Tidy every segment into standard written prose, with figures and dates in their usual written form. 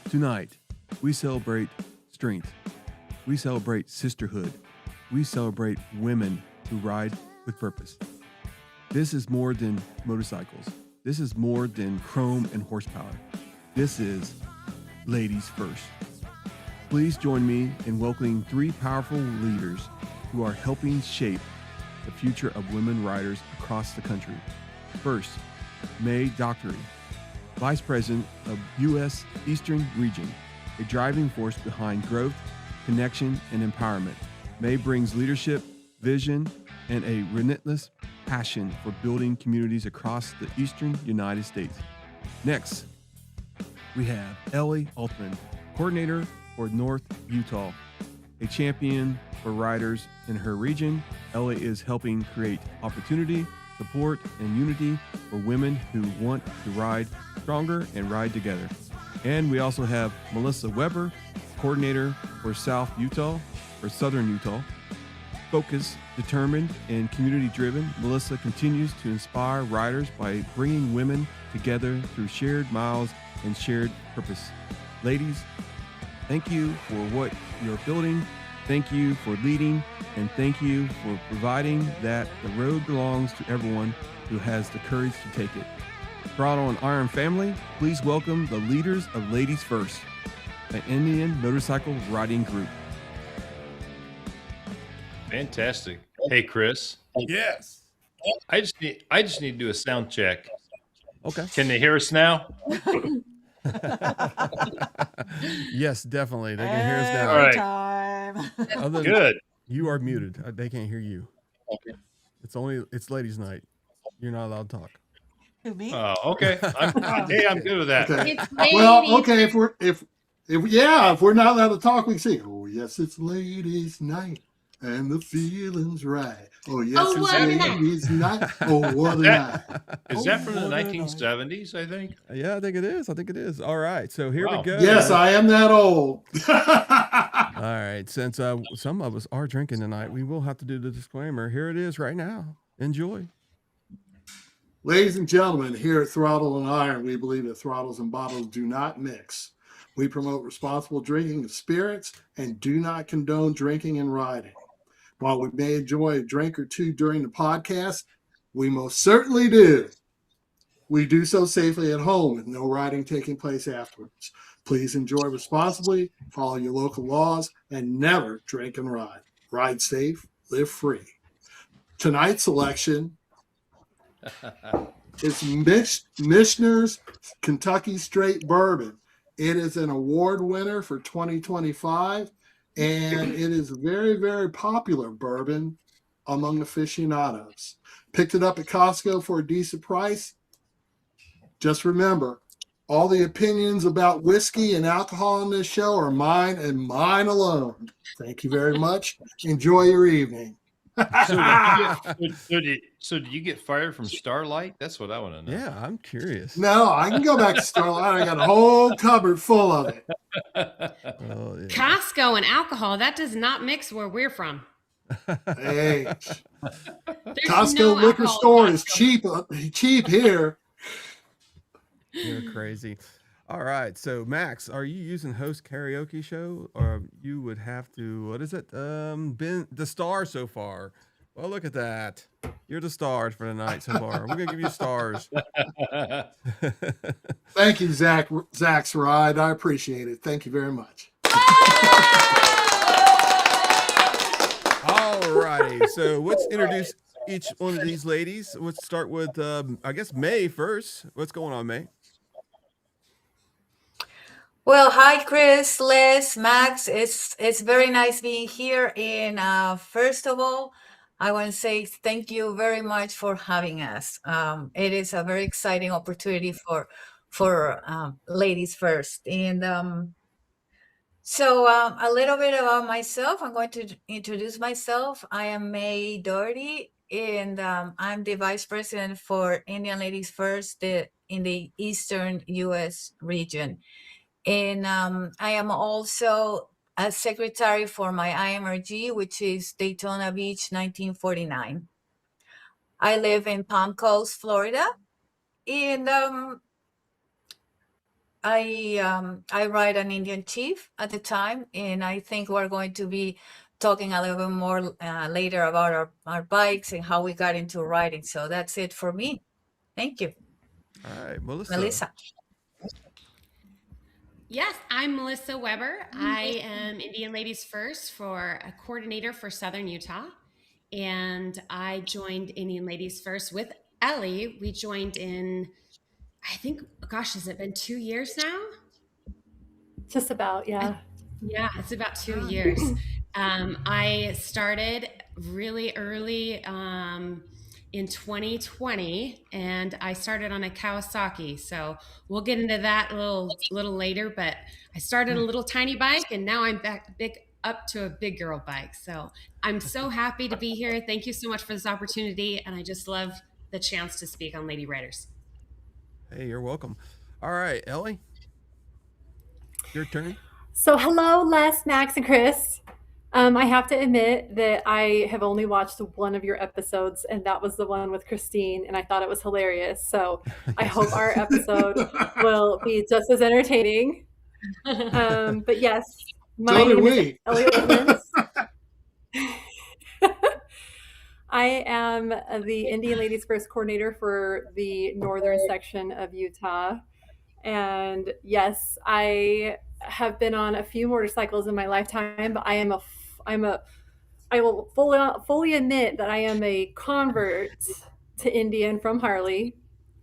Tonight, we celebrate strength. We celebrate sisterhood. We celebrate women who ride with purpose. This is more than motorcycles. This is more than chrome and horsepower. This is ladies first. Please join me in welcoming three powerful leaders who are helping shape the future of women riders across the country. First, May Dougherty, Vice President of U.S. Eastern Region, a driving force behind growth, connection, and empowerment. May brings leadership, vision, and a relentless passion for building communities across the eastern United States. Next, we have Ellie Oltmanns, Coordinator for North Utah, a champion for riders in her region. Ellie is helping create opportunity, support, and unity for women who want to ride stronger and ride together. And we also have Melissa Weber, Coordinator for South Utah, or Southern Utah. Focused, determined, and community-driven, Melissa continues to inspire riders by bringing women together through shared miles and shared purpose. Ladies, thank you for what you're building. Thank you for leading, and thank you for providing that the road belongs to everyone who has the courage to take it. Throttle and Iron family, please welcome the leaders of Ladies First, an Indian motorcycle riding group. Fantastic. Hey, Chris. Yes. I just need to do a sound check. Okay. Can they hear us now? Yes, definitely. They can hear us now. All right. Time. Good. You are muted. They can't hear you. It's ladies' night. You're not allowed to talk. Who, me? Oh, okay. I'm good with that. Okay. It's ladies. Well, okay, if we're not allowed to talk, we can sing. Oh yes, it's ladies' night, and the feeling's right. Oh yes, Oh, what a it's ladies' night. Oh what a night. Is that from the 1970s, I think? Yeah, I think it is. All right. So here we go. Yes, I am that old. All right. Since some of us are drinking tonight, we will have to do the disclaimer. Here it is right now. Enjoy. Ladies and gentlemen, here at Throttle and Iron, we believe that throttles and bottles do not mix. We promote responsible drinking of spirits and do not condone drinking and riding. While we may enjoy a drink or two during the podcast, we most certainly do. We do so safely at home with no riding taking place afterwards. Please enjoy responsibly, follow your local laws, and never drink and ride. Ride safe, live free. Tonight's selection is Michener's Kentucky Straight Bourbon. It is an award winner for 2025, and it is very, very popular bourbon among aficionados. Picked it up at Costco for a decent price. Just remember, all the opinions about whiskey and alcohol on this show are mine and mine alone. Thank you very much. Enjoy your evening. So did you get fired from Starlight? That's what I want to know. Yeah, I'm curious. No, I can go back to Starlight. I got a whole cupboard full of it. Oh, yeah. Costco and alcohol, that does not mix where we're from. Hey, There's Costco no liquor alcohol store at is Costco. cheap here. You're crazy. All right. So Max, are you using host karaoke show, or you would have to, what is it? Been the star so far. Well, look at that. You're the stars for the night so far. We're going to give you stars. Thank you, Zach's ride. I appreciate it. Thank you very much. All righty. So let's introduce each one of these ladies. Let's start with, I guess, May first. What's going on, May? Well, hi, Chris, Les, Max. It's very nice being here. And first of all, I want to say thank you very much for having us. It is a very exciting opportunity for Ladies First. And so a little bit about myself. I'm going to introduce myself. I am May Dougherty, and I'm the Vice President for Indian Ladies First in the Eastern U.S. region. And I am also a secretary for my IMRG, which is Daytona Beach 1949. I live in Palm Coast, Florida. And I ride an Indian chief at the time, and I think we're going to be talking a little bit more later about our bikes and how we got into riding. So that's it for me. Thank you, All right, Melissa. Melissa. Yes, I'm Melissa Weber. I am Indian Ladies First for a coordinator for Southern Utah. And I joined Indian Ladies First with Ellie. We joined in, I think, gosh, has it been 2 years now? Just about, yeah. Yeah, it's about 2 years. I started really early in 2020, and I started on a Kawasaki. So we'll get into that a little later. But I started a little tiny bike, and now I'm up to a big girl bike. So I'm so happy to be here. Thank you so much for this opportunity, and I just love the chance to speak on Lady Riders. Hey, you're welcome. All right, Ellie, your turn. So hello, Les, Max, and Chris. I have to admit that I have only watched one of your episodes, and that was the one with Christine, and I thought it was hilarious. So I hope our episode will be just as entertaining. But yes, my name is Ellie Oltmanns. I am the Indian Ladies First coordinator for the northern section of Utah. And yes, I have been on a few motorcycles in my lifetime, but I will fully admit that I am a convert to Indian from Harley.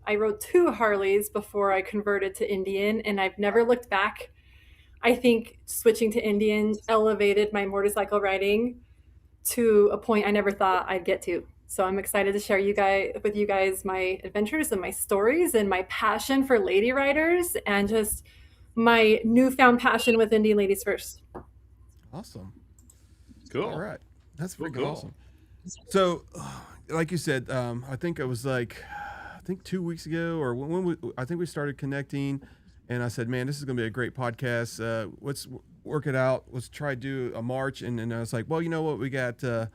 I rode 2 Harleys before I converted to Indian, and I've never looked back. I think switching to Indian elevated my motorcycle riding to a point I never thought I'd get to. So I'm excited to share with you guys my adventures and my stories and my passion for lady riders and just my newfound passion with Indian Ladies First. Awesome. Cool. All right. That's freaking Cool. awesome. So, like you said, I think it was 2 weeks ago, or I think we started connecting, and I said, man, this is going to be a great podcast. Let's work it out. Let's try to do a March. And I was like, well, you know what? We got the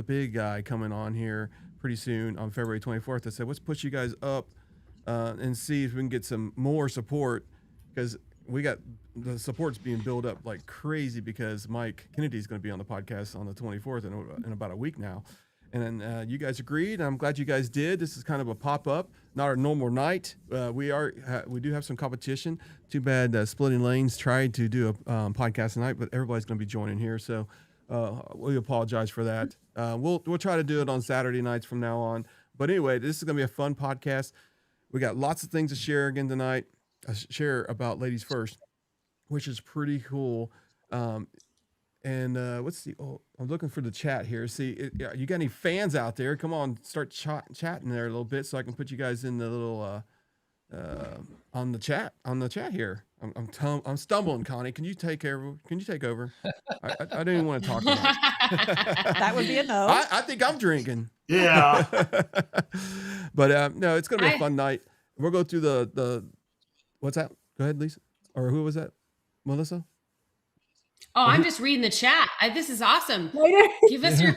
big guy coming on here pretty soon on February 24th. I said, let's push you guys up and see if we can get some more support, because the support's being built up like crazy, because Mike Kennedy is going to be on the podcast on the 24th in about a week now. And then you guys agreed, and I'm glad you guys did. This is kind of a pop-up, not our normal night. We do have some competition. Too bad Splitting Lanes tried to do a podcast tonight, but everybody's going to be joining here, so we apologize for that. We'll try to do it on Saturday nights from now on. But anyway, this is going to be a fun podcast. We got lots of things to share again tonight. Share about Ladies First, which is pretty cool. And let's see. Oh, I'm looking for the chat here. See, you got any fans out there? Come on, start chatting there a little bit, so I can put you guys in the little on the chat here. I'm stumbling, Connie. Can you take over? I didn't even want to talk about it. That would be a no. I think I'm drinking. Yeah. But no, it's gonna be a fun night. We'll go through the what's that? Go ahead, Lisa. Or who was that? Melissa? Oh, I'm just reading the chat. This is awesome. Give us your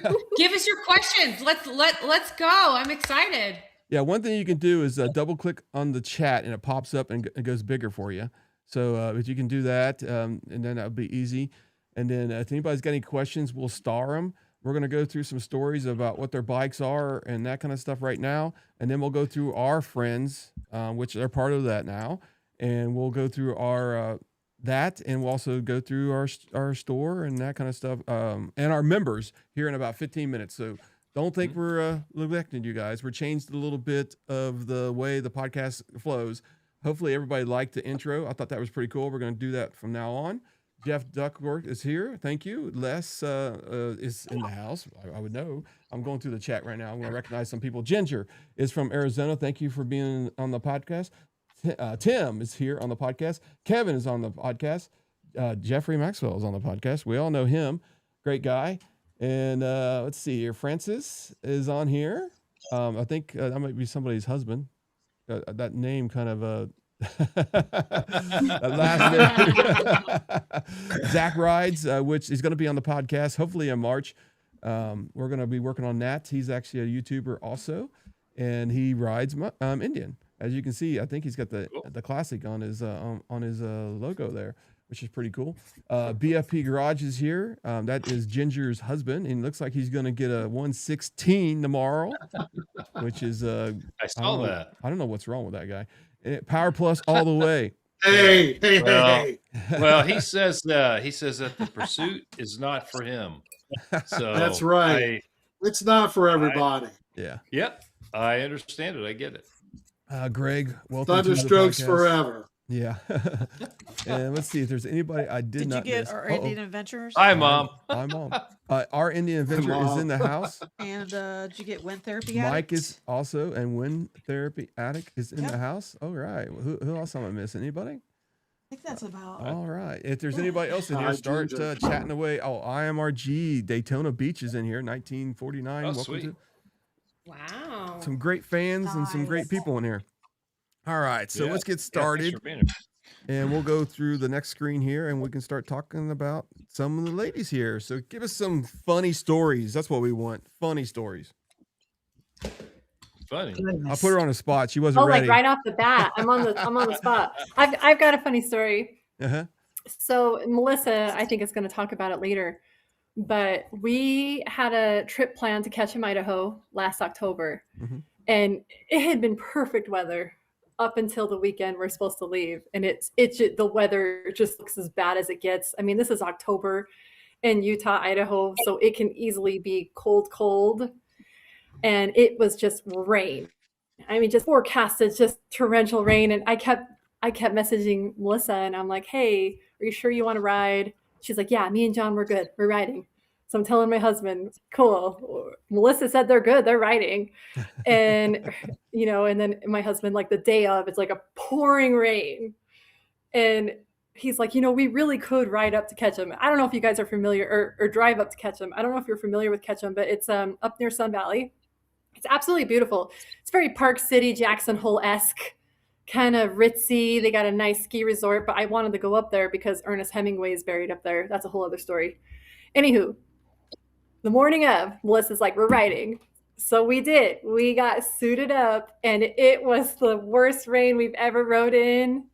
questions. Let's go. I'm excited. Yeah, one thing you can do is double click on the chat, and it pops up and it goes bigger for you. So if you can do that, and then that'll be easy. And then if anybody's got any questions, we'll star them. We're going to go through some stories about what their bikes are and that kind of stuff right now. And then we'll go through our friends, which they're part of that now. And we'll go through our that, and we'll also go through our store and that kind of stuff, and our members here in about 15 minutes. So don't think we're neglecting you guys. We're changed a little bit of the way the podcast flows. Hopefully everybody liked the intro. I thought that was pretty cool. We're going to do that from now on. Jeff Duckworth is here. Thank you. Les is in the house. I would know. I'm going through the chat right now. I'm going to recognize some people. Ginger is from Arizona. Thank you for being on the podcast. Tim is here on the podcast. Kevin is on the podcast. Jeffrey Maxwell is on the podcast. We all know him. Great guy. And let's see here. Francis is on here. I think that might be somebody's husband. That name kind of that last name. Zach Rides, which is going to be on the podcast hopefully in March. We're going to be working on that. He's actually a YouTuber also, and he rides Indian. As you can see, I think he's got the Cool. classic on his logo there, which is pretty cool. BFP Garage is here. That is Ginger's husband, and it looks like he's going to get a 116 tomorrow, which is I saw that. I don't know what's wrong with that guy. Power Plus all the way. Well, he says that the pursuit is not for him. So That's right. It's not for everybody. Yep. I understand it. I get it. Greg, welcome to the Thunderstrokes podcast. forever. Yeah. And let's see if there's anybody I did not you get miss. our Indian Adventures? Hi, Mom. Hi, Mom. Our Indian Adventure is in the house. And did you get Wind Therapy Mike Addicts? is also, and Wind Therapy Addict is in the house. All right. Who else am I missing? Anybody? I think that's about. All right. If there's anybody else in here, start chatting away. Oh, IMRG Daytona Beach is in here, 1949. Oh, Welcome sweet. to Wow. some great fans and some great people in here. All right. So let's get started. Thanks for being here. And we'll go through the next screen here and we can start talking about some of the ladies here. So give us some funny stories. That's what we want. Funny stories. Funny. I'll put her on the spot. She wasn't ready. Like right off the bat. I'm on the spot. I've got a funny story. Uh-huh. So Melissa, I think is going to talk about it later. But we had a trip planned to Ketchum, Idaho last October. Mhm. And it had been perfect weather up until the weekend we're supposed to leave. And the weather just looks as bad as it gets. I mean, this is October in Utah, Idaho, so it can easily be cold. And it was just rain. I mean, just forecasted, just torrential rain. And I kept messaging Melissa and I'm like, hey, are you sure you want to ride? She's like, yeah, me and John, we're good. We're riding. So I'm telling my husband, cool. Melissa said they're good. They're riding. And, and then my husband, like the day of, it's like a pouring rain. And he's like, we really could ride up to Ketchum. I don't know if you guys are familiar or drive up to Ketchum. I don't know if you're familiar with Ketchum, but it's up near Sun Valley. It's absolutely beautiful. It's very Park City, Jackson Hole-esque, kind of ritzy. They got a nice ski resort, but I wanted to go up there because Ernest Hemingway is buried up there. That's a whole other story. Anywho, the morning of, Melissa's like, we're riding. So we did. We got suited up, and it was the worst rain we've ever rode in.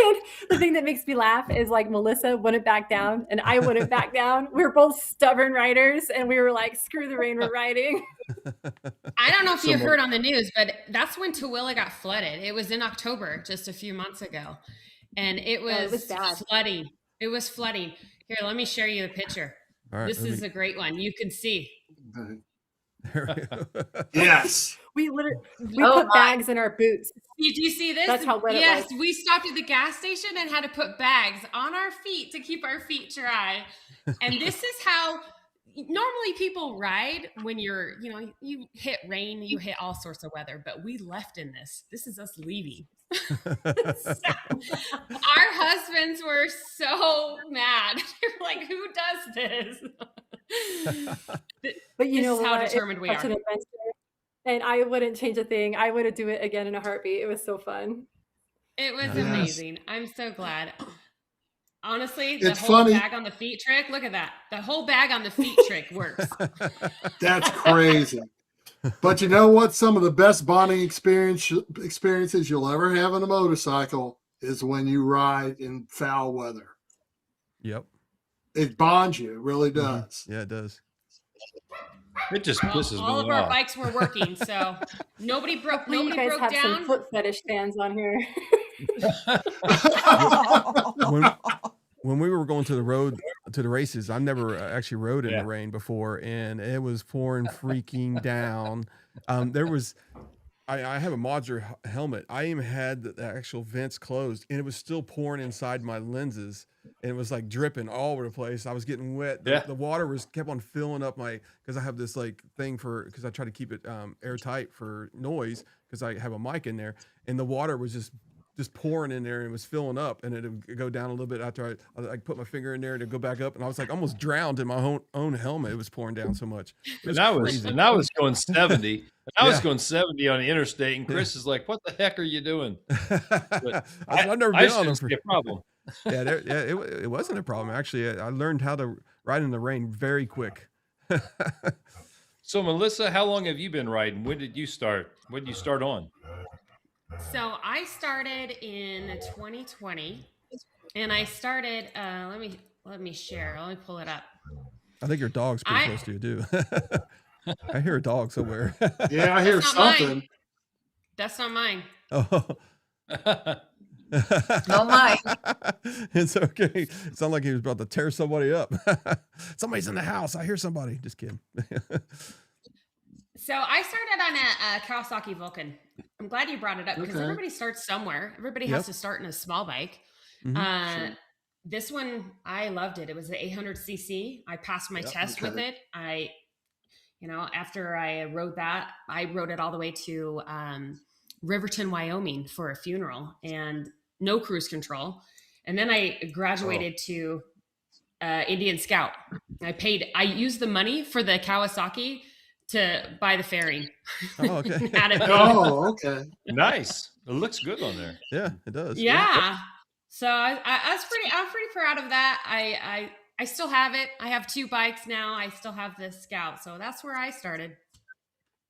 And the thing that makes me laugh is like Melissa wouldn't back down, and I wouldn't back down. We were both stubborn riders, and we were like, screw the rain, we're riding. I don't know if you heard on the news, but that's when Tooele got flooded. It was in October, just a few months ago. And it was flooding. It was flooding. Here, let me share you a picture. All right, this is a great one. You can see. Yes. We put bags in our boots. Do you see this? That's how wet it Yes, was. we stopped at the gas station and had to put bags on our feet to keep our feet dry. And this is how normally people ride when you hit rain, you hit all sorts of weather, but we left in this. This is us leaving. Our husbands were so mad. They're like, who does this? But you know how what? determined we It's such are. an adventure. And I wouldn't change a thing. I would do it again in a heartbeat. It was so fun. It was Nice. amazing. I'm so glad. Honestly, the It's whole funny. bag on the feet trick, look at that. The whole bag on the feet trick works. That's crazy. But you know what? Some of the best bonding experiences you'll ever have on a motorcycle is when you ride in foul weather. Yep. It bonds you. It really does. Yeah, it does. It just pisses All me of our off. bikes were working, so nobody broke You guys have some down. foot fetish fans on here. When we were going to the road to the races, I never actually rode in the rain before, and it was pouring freaking down. I have a modular helmet. I even had the actual vents closed, and it was still pouring inside my lenses, and it was like dripping all over the place. I was getting wet. The water kept on filling up because I have this like thing because I try to keep it airtight for noise because I have a mic in there, and the water was just pouring in there, and it was filling up, and it would go down a little bit after I put my finger in there and it'd go back up, and I was like almost drowned in my own helmet. It was pouring down so much. And I was going 70. I was going 70 on the interstate, and Chris is like, "What the heck are you doing?" But I've never been on them. a problem. It wasn't a problem actually. I learned how to ride in the rain very quick. So, Melissa, how long have you been riding? When did you start? When did you start on? So I started in 2020, and I started. Let me share. Let me pull it up. I think your dog's pretty I close to you, too. I hear a dog somewhere. Yeah, I hear That's not something. mine. That's not mine. Oh. No mine. It's okay. It sounded like he was about to tear somebody up. Somebody's in the house. I hear somebody. Just kidding. So I started on a Kawasaki Vulcan. I'm glad you brought it up because Okay. everybody starts somewhere. Everybody has to start in a small bike. Mhm. This one, I loved it. It was the 800cc. I passed my test with it. After I rode that, I rode it all the way to Riverton, Wyoming for a funeral and no cruise control. And then I graduated to Indian Scout. I used the money for the Kawasaki to buy the fairing. Oh, okay. Oh, okay. Nice. It looks good on there. Yeah, it does. Yeah. So I'm pretty proud of that. I still have it. I have 2 bikes now. I still have the Scout. So that's where I started.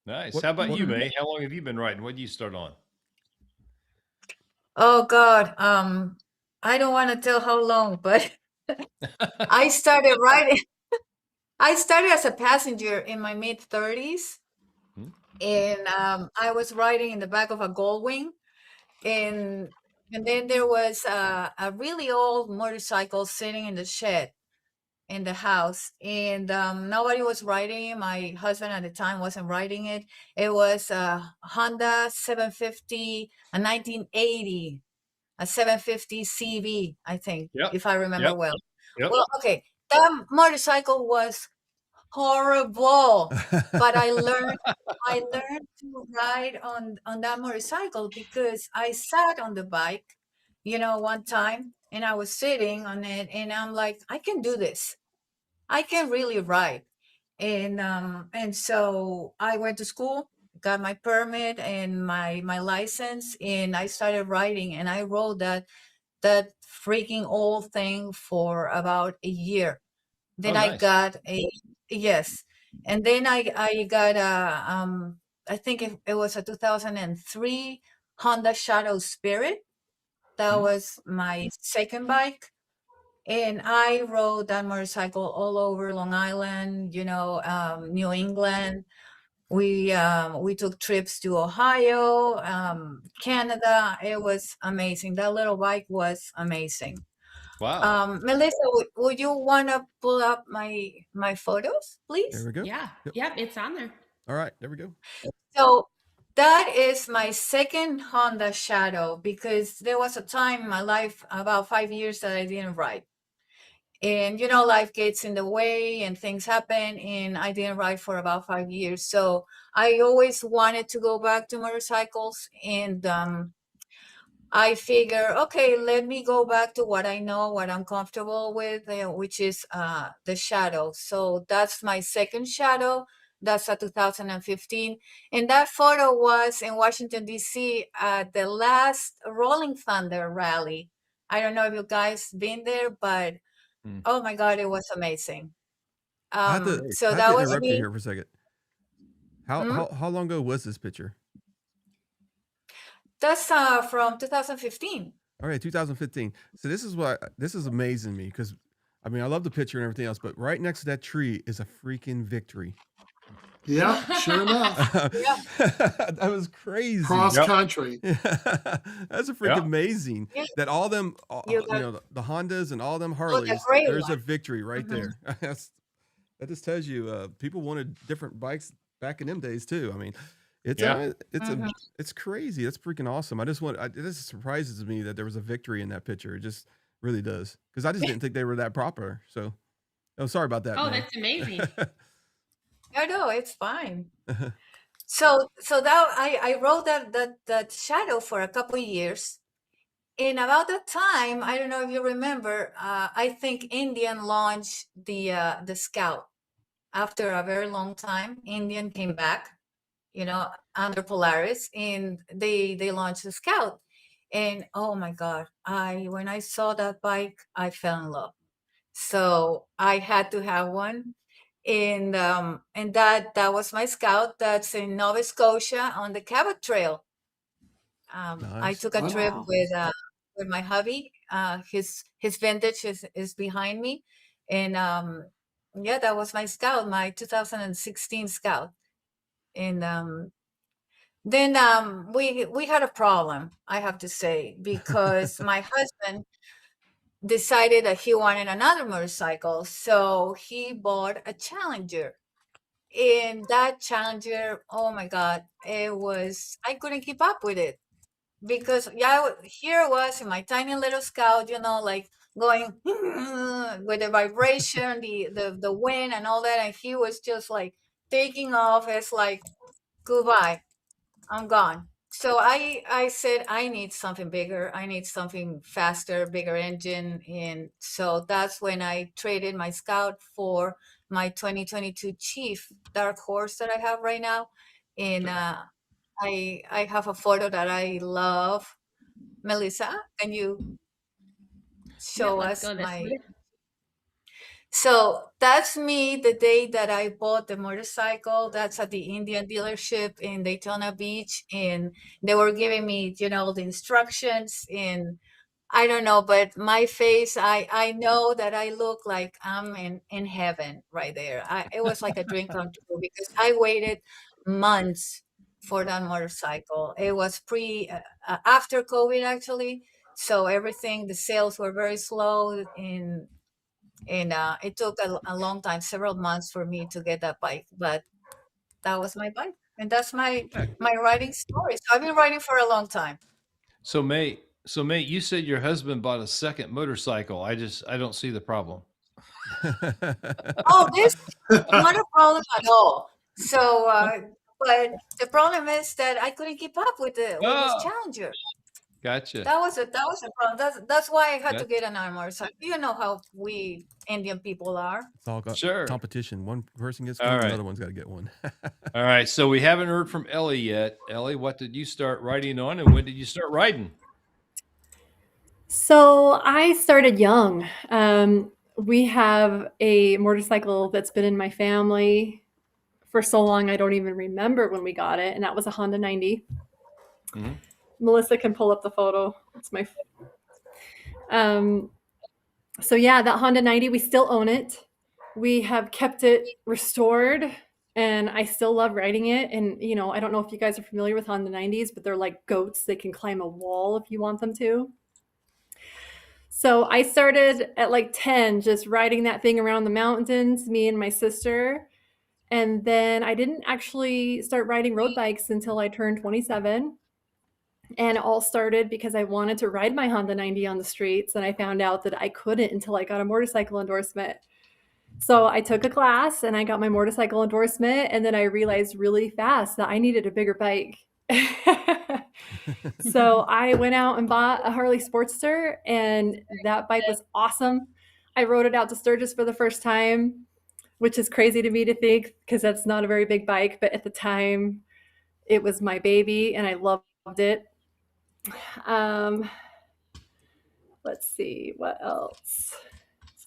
Nice. How about you, May? How long have you been riding? What did you start on? Oh God. I don't want to tell how long, but I started riding. I started as a passenger in my mid-30s, and I was riding in the back of a Goldwing, and then there was a really old motorcycle sitting in the shed in the house, and nobody was riding it. My husband at the time wasn't riding it. It was a Honda 750, a 1980, a 750 CV, I think, Yep. if I remember well. Yep. Well, okay, that motorcycle was horrible, but I learned to ride on that motorcycle because I sat on the bike, one time, and I was sitting on it, and I'm like, I can do this. I can really ride. And so I went to school, got my permit and my license, and I started riding, and I rode that freaking old thing for about a year. Then I nice. got yes. And then I got I think it was a 2003 Honda Shadow Spirit. That was my second bike. And I rode that motorcycle all over Long Island, New England. We took trips to Ohio, Canada. It was amazing. That little bike was amazing. Wow. Melissa, would you want to pull up my photos, please? There we go. Yeah. Yep. Yep. It's on there. All right, there we go. So that is my second Honda Shadow, because there was a time in my life, about 5 years, that I didn't ride. And life gets in the way and things happen, and I didn't ride for about 5 years. So I always wanted to go back to motorcycles, and I figure, okay, let me go back to what I know, what I'm comfortable with, which is the Shadow. So that's my second Shadow. That's a 2015. And that photo was in Washington, D.C. at the last Rolling Thunder rally. I don't know if you guys been there, but oh my God, it was amazing. I have to, So I have that to was interrupt you me. here for a second. How long ago was this picture? That's from 2015. All right, 2015. So this is amazing to me, because I mean, I love the picture and everything else, but right next to that tree is a freaking Victory. Yeah, sure enough. That was crazy. Cross country. That's a freaking amazing. Yeah. That all them, You got- the Hondas and all them Harleys, gray there's a one. Victory right there. That just tells you, people wanted different bikes back in them days too. I mean, it's crazy. That's freaking awesome. This surprises me that there was a Victory in that picture. It just really does, because I just didn't think they were that proper. So, sorry about that. Oh, man. that's amazing. No, it's fine. So that I rode that Shadow for a couple of years. And about that time, I don't know if you remember, I think Indian launched the Scout. After a very long time, Indian came back, under Polaris, and they launched the Scout. And oh my God, when I saw that bike, I fell in love. So I had to have one. And that was my Scout. That's in Nova Scotia on the Cabot Trail. I Nice. took a trip Wow. with my hubby. His vintage is behind me, and yeah, that was my Scout, my 2016 Scout. And then we had a problem, I have to say, because my husband decided that he wanted another motorcycle, so he bought a Challenger. And that Challenger, oh my God, I couldn't keep up with it because yeah, here it was in my tiny little Scout, like going with the vibration, the wind and all that, and he was just like taking off. It's like goodbye, I'm gone. So I said I need something bigger. I need something faster, bigger engine, and so that's when I traded my Scout for my 2022 Chief Dark Horse that I have right now, and I have a photo that I love. Melissa, can you Yeah, show let's us go this my? way. So that's me the day that I bought the motorcycle. That's at the Indian dealership in Daytona Beach. And they were giving me, the instructions. And I don't know, but my face, I know that I look like I'm in heaven right there. It was like a dream come true because I waited months for that motorcycle. It was after COVID actually. So everything, the sales were very slow, and it took a long time, several months for me to get that bike, but that was my bike, and that's my riding story. So I've been riding for a long time. So mate, you said your husband bought a second motorcycle. I don't see the problem. Oh, this is not a problem at all. So but the problem is that I couldn't keep up with this Oh, Challenger. gotcha. That was a problem. That's why I had to Gotcha. get an armor. So you know how we Indian people are. It's all got Sure. competition. One person gets All one, right. another one's got to get one. All right. So we haven't heard from Ellie yet. Ellie, what did you start riding on, and when did you start riding? So I started young. We have a motorcycle that's been in my family for so long I don't even remember when we got it, and that was a Honda 90. Mhm. Melissa can pull up the photo. It's my. So yeah, that Honda 90, we still own it. We have kept it restored, and I still love riding it. And I don't know if you guys are familiar with Honda 90s, but they're like goats. They can climb a wall if you want them to. So I started at like 10, just riding that thing around the mountains, me and my sister. And then I didn't actually start riding road bikes until I turned 27. And it all started because I wanted to ride my Honda 90 on the streets, and I found out that I couldn't until I got a motorcycle endorsement. So I took a class and I got my motorcycle endorsement, and then I realized really fast that I needed a bigger bike. So I went out and bought a Harley Sportster, and that bike was awesome. I rode it out to Sturgis for the first time, which is crazy to me to think because that's not a very big bike, but at the time it was my baby and I loved it. Let's see what else.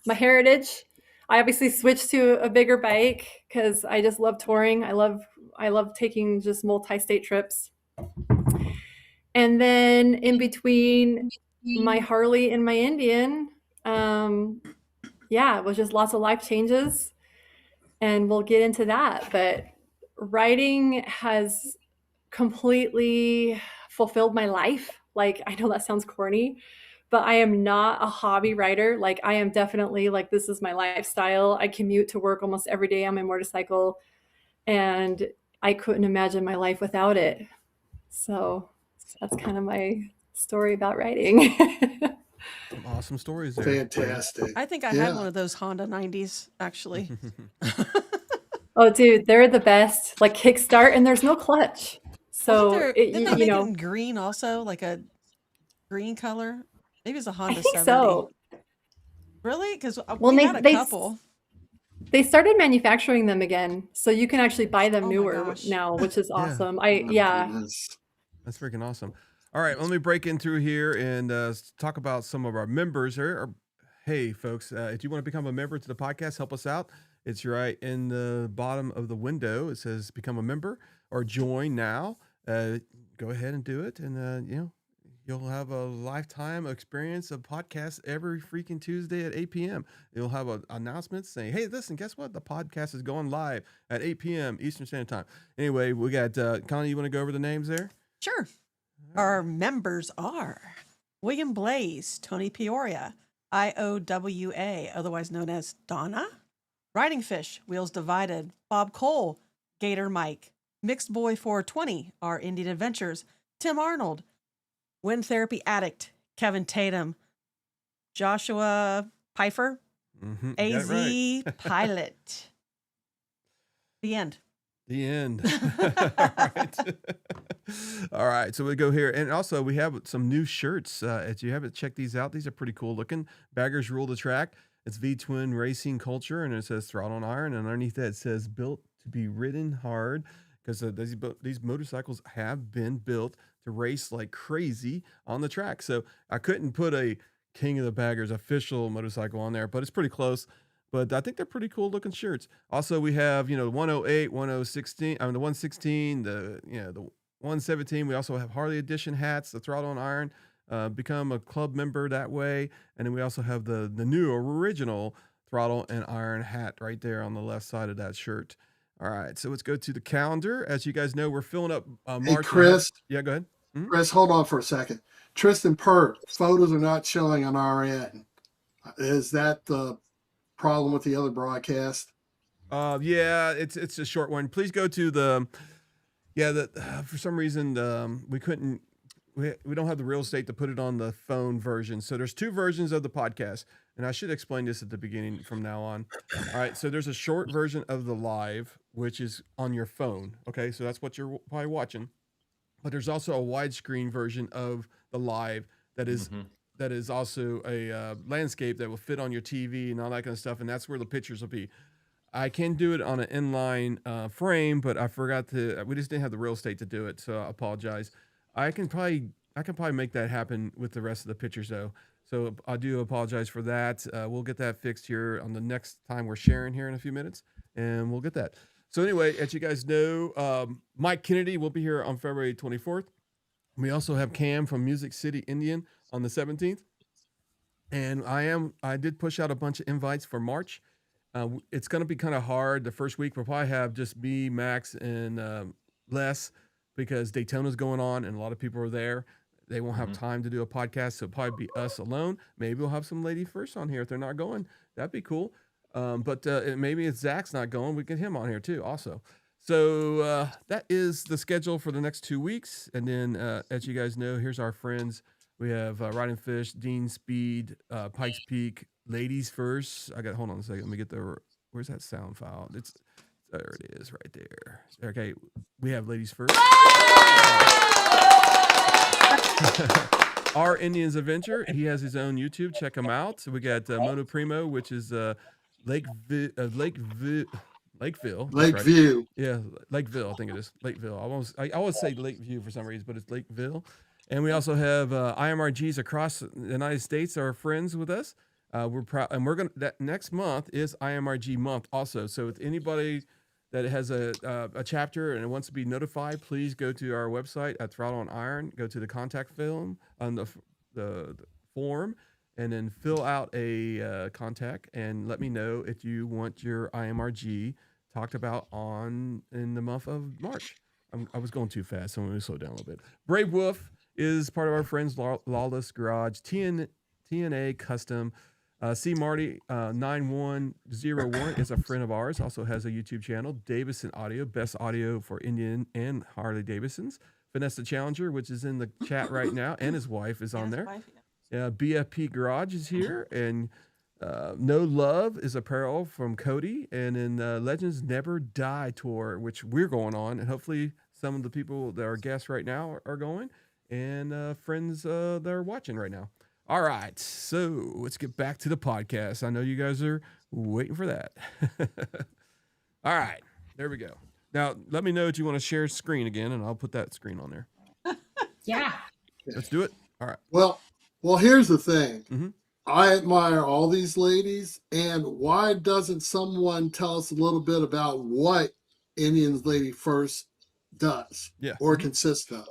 My Heritage. I obviously switched to a bigger bike because I just love touring. I love taking just multi-state trips. And then in between my Harley and my Indian, it was just lots of life changes, and we'll get into that. But riding has completely fulfilled my life. Like, I know that sounds corny, but I am not a hobby rider. Like, I am definitely like, this is my lifestyle. I commute to work almost every day on my motorcycle, and I couldn't imagine my life without it. So that's kind of my story about riding. Some awesome stories there. Fantastic. I think I had one of those Honda 90s, actually. Oh, dude, they're the best. Like kickstart, and there's no clutch. So didn't they make it in green also, like a green color? Maybe it's a Honda 70. So. Really? Because we had a couple. They started manufacturing them again, so you can actually buy them newer now, which is awesome. That's freaking awesome. All right, let me break in through here and talk about some of our members here. Hey, folks, if you want to become a member to the podcast, help us out. It's right in the bottom of the window. It says become a member or join now. Go go ahead and do it. And, you'll have a lifetime experience of podcasts every freaking Tuesday at 8 p.m. You'll have an announcement saying, hey, listen, guess what? The podcast is going live at 8 p.m. Eastern Standard Time. Anyway, we got, Connie, you want to go over the names there? Sure. Our members are William Blaze, Tony Peoria, IOWA, otherwise known as Donna, Riding Fish, Wheels Divided, Bob Cole, Gator Mike, Mixed Boy 420, Our Indian Adventures, Tim Arnold, Wind Therapy Addict, Kevin Tatum, Joshua Pfeiffer, AZ right. Pilot. The end. The end. All right. All right. So we go here. And also we have some new shirts. If you haven't checked these out, these are pretty cool looking. Baggers Rule the Track. It's V-Twin Racing Culture. And it says Throttle on Iron. And underneath that it says Built to be Ridden Hard. Because these motorcycles have been built to race like crazy on the track. So I couldn't put a King of the Baggers official motorcycle on there, but it's pretty close. But I think they're pretty cool looking shirts. Also, we have, the 108, 116, the 116, the 117. We also have Harley Edition hats, the Throttle on Iron. Become a club member that way. And then we also have the new original Throttle and Iron hat right there on the left side of that shirt. All right, so let's go to the calendar. As you guys know, we're filling up March. Hey, Chris. Yeah, go ahead. Mm-hmm. Chris, hold on for a second. Tristan Pert, photos are not showing on our end. Is that the problem with the other broadcast? Yeah, it's a short one. Please go to for some reason we couldn't. We don't have the real estate to put it on the phone version. So there's two versions of the podcast. And I should explain this at the beginning from now on. All right. So there's a short version of the live, which is on your phone. Okay. So that's what you're probably watching. But there's also a widescreen version of the live that is also a landscape that will fit on your TV and all that kind of stuff. And that's where the pictures will be. I can do it on an inline frame, but I forgot we just didn't have the real estate to do it. So I apologize. I can probably make that happen with the rest of the pictures though. So I do apologize for that. We'll get that fixed here on the next time we're sharing here in a few minutes, and we'll get that. So anyway, as you guys know, Mike Kennedy will be here on February 24th. We also have Cam from Music City Indian on the 17th. And I did push out a bunch of invites for March. It's going to be kind of hard. The first week we'll probably have just me, Max, and Les, because Daytona's going on and a lot of people are there. They won't have time to do a podcast, so it'll probably be us alone. Maybe we'll have some lady first on here if they're not going. That'd be cool. But maybe if Zach's not going, we get him on here too also. So that is the schedule for the next 2 weeks. And then as you guys know, here's our friends. We have Riding Fish, Dean Speed, Pikes Peak, Ladies First. Hold on a second. Let me get where's that sound file? There it is right there. Okay, we have Ladies First. Our Indians Adventure. He has his own YouTube. Check him out. So we got Moto Primo, which is Lakeville. Lakeview. Right. Yeah, Lakeville, I think it is. Lakeville. I always say Lakeview for some reason, but it's Lakeville. And we also have IMRGs across the United States are friends with us. We're proud, and that next month is IMRG month also. So if anybody that has a chapter and wants to be notified, please go to our website at Throttle on Iron, go to the contact film on the form, and then fill out a contact and let me know if you want your IMRG talked about in the month of March. I was going too fast, so I'm going to slow down a little bit. Brave Wolf is part of our friends, Lawless Garage, TNA Custom. C. Marty 9101 is a friend of ours, also has a YouTube channel. Davison Audio, best audio for Indian and Harley Davidsons. Vanessa Challenger, which is in the chat right now, and his wife is on there. BFP Garage is here, and No Love is apparel from Cody, and then Legends Never Die tour, which we're going on, and hopefully some of the people that are guests right now are going, and friends that are watching right now. All right, so let's get back to the podcast. I know you guys are waiting for that. All right, there we go. Now, let me know if you want to share screen again, and I'll put that screen on there. Yeah. Let's do it. All right. Well, here's the thing. I admire all these ladies, and why doesn't someone tell us a little bit about what Indians Lady First does or consists of?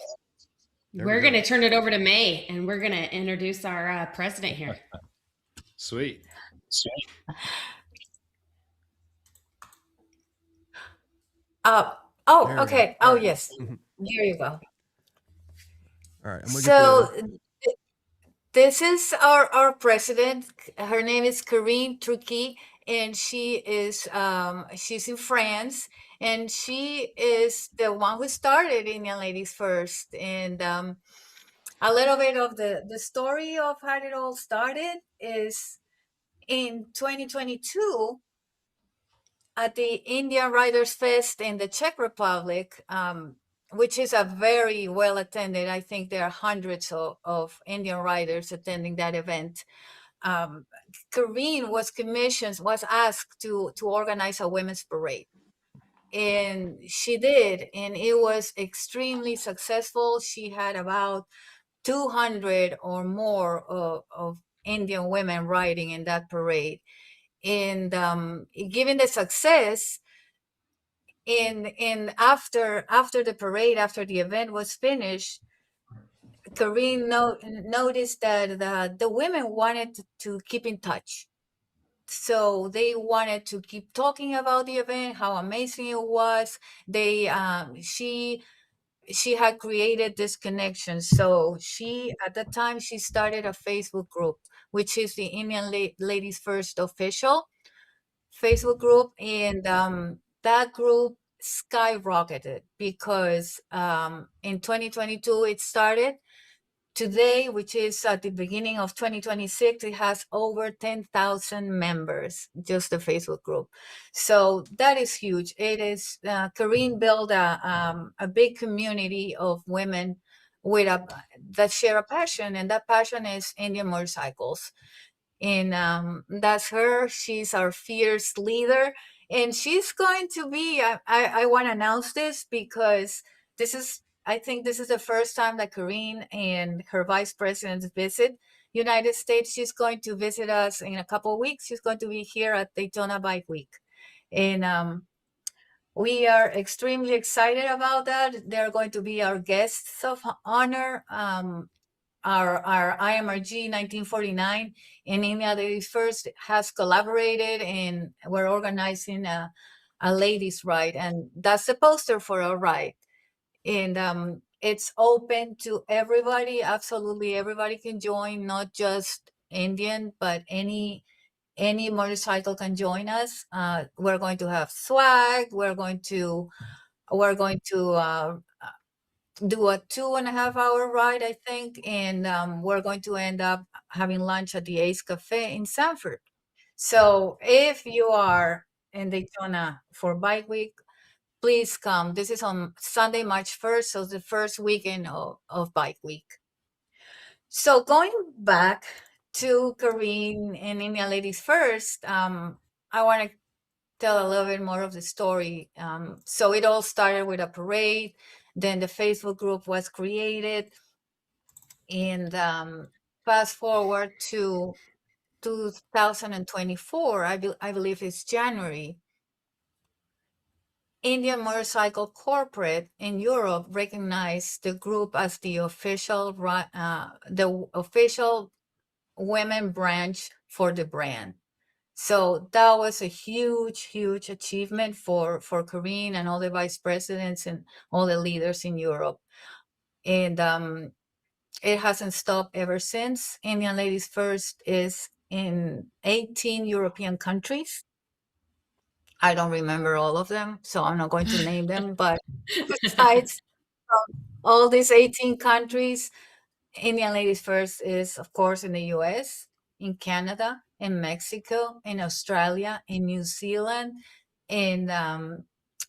We're going to turn it over to May, and we're going to introduce our president here. Sweet. Okay. Oh, yes. Here you go. All right. I'm gonna So this is our president. Her name is Corinne Truqui, and she's in France, and she is the one who started Indian Ladies First. And a little bit of the story of how it all started is in 2022 at the Indian Riders Fest in the Czech Republic, which is a very well attended. I think there are hundreds of Indian riders attending that event. Corinne was asked to organize a women's parade. And she did, and it was extremely successful. She had about 200 or more of Indian women riding in that parade. And given the success, and after the parade, after the event was finished, Corinne noticed that the women wanted to keep in touch. So they wanted to keep talking about the event, how amazing it was. She had created this connection. So at the time, she started a Facebook group, which is the Indian Ladies First official Facebook group. And that group skyrocketed because in 2022, it started. Today, which is at the beginning of 2026, it has over 10,000 members, just the Facebook group. So that is huge. It is, Corinne built a big community of women that share a passion, and that passion is Indian motorcycles. And that's her. She's our fierce leader. And she's going to be, I want to announce this because I think this is the first time that Corinne and her vice president visit United States. She's going to visit us in a couple of weeks. She's going to be here at Daytona Bike Week. And we are extremely excited about that. They're going to be our guests of honor. Our IMRG 1949 in India Ladies First has collaborated, and we're organizing a ladies' ride, and that's the poster for our ride. And it's open to everybody. Absolutely everybody can join, not just Indian, but any motorcycle can join us. We're going to have swag. We're going to do a 2.5-hour ride, I think, and we're going to end up having lunch at the Ace Cafe in Sanford. So if you are in Daytona for Bike Week, please come. This is on Sunday, March 1st, so the first weekend of Bike Week. So going back to Corinne and Indian Ladies First, I want to tell a little bit more of the story. So it all started with a parade. Then the Facebook group was created. And fast forward to 2024, I believe it's January, Indian Motorcycle Corporate in Europe recognized the group as the official women branch for the brand. So that was a huge, huge achievement for Corinne and all the vice presidents and all the leaders in Europe. And it hasn't stopped ever since. Indian Ladies First is in 18 European countries. I don't remember all of them, so I'm not going to name them. But besides all these 18 countries, Indian Ladies First is, of course, in the US, in Canada, in Mexico, in Australia, in New Zealand, in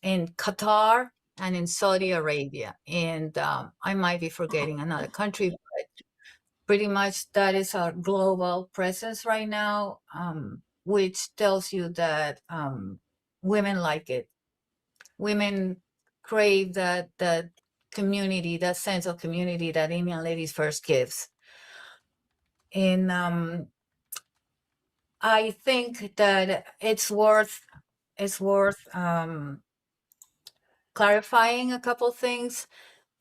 Qatar, and in Saudi Arabia. And I might be forgetting another country, but pretty much that is our global presence right now, which tells you that women like it. Women crave that community, that sense of community that Indian Ladies First gives. And I think that it's worth clarifying a couple things.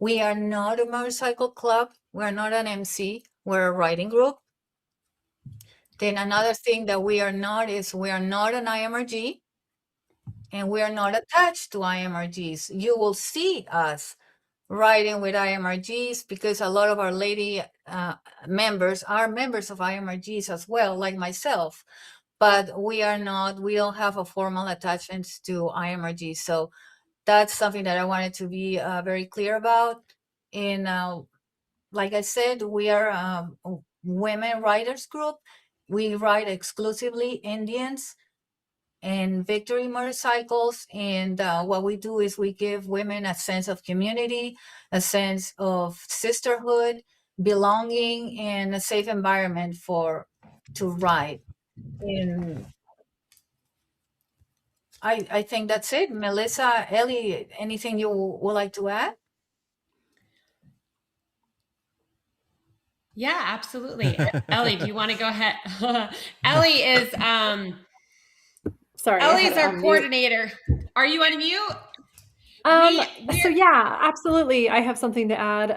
We are not a motorcycle club. We're not an MC. We're a riding group. Then another thing that we are not is we are not an IMRG, and we are not attached to IMRGs. You will see us riding with IMRGs because a lot of our lady members are members of IMRGs as well, like myself. But we are not, we don't have a formal attachment to IMRG. So that's something that I wanted to be very clear about. And like I said, we are a women riders group. We ride exclusively Indians and Victory motorcycles. And what we do is we give women a sense of community, a sense of sisterhood, belonging, and a safe environment to ride. And I think that's it. Melissa, Ellie, anything you would like to add? Yeah, absolutely. Ellie, do you want to go ahead? Ellie is Sorry, Ellie's our coordinator. Are you on mute? So yeah, absolutely. I have something to add.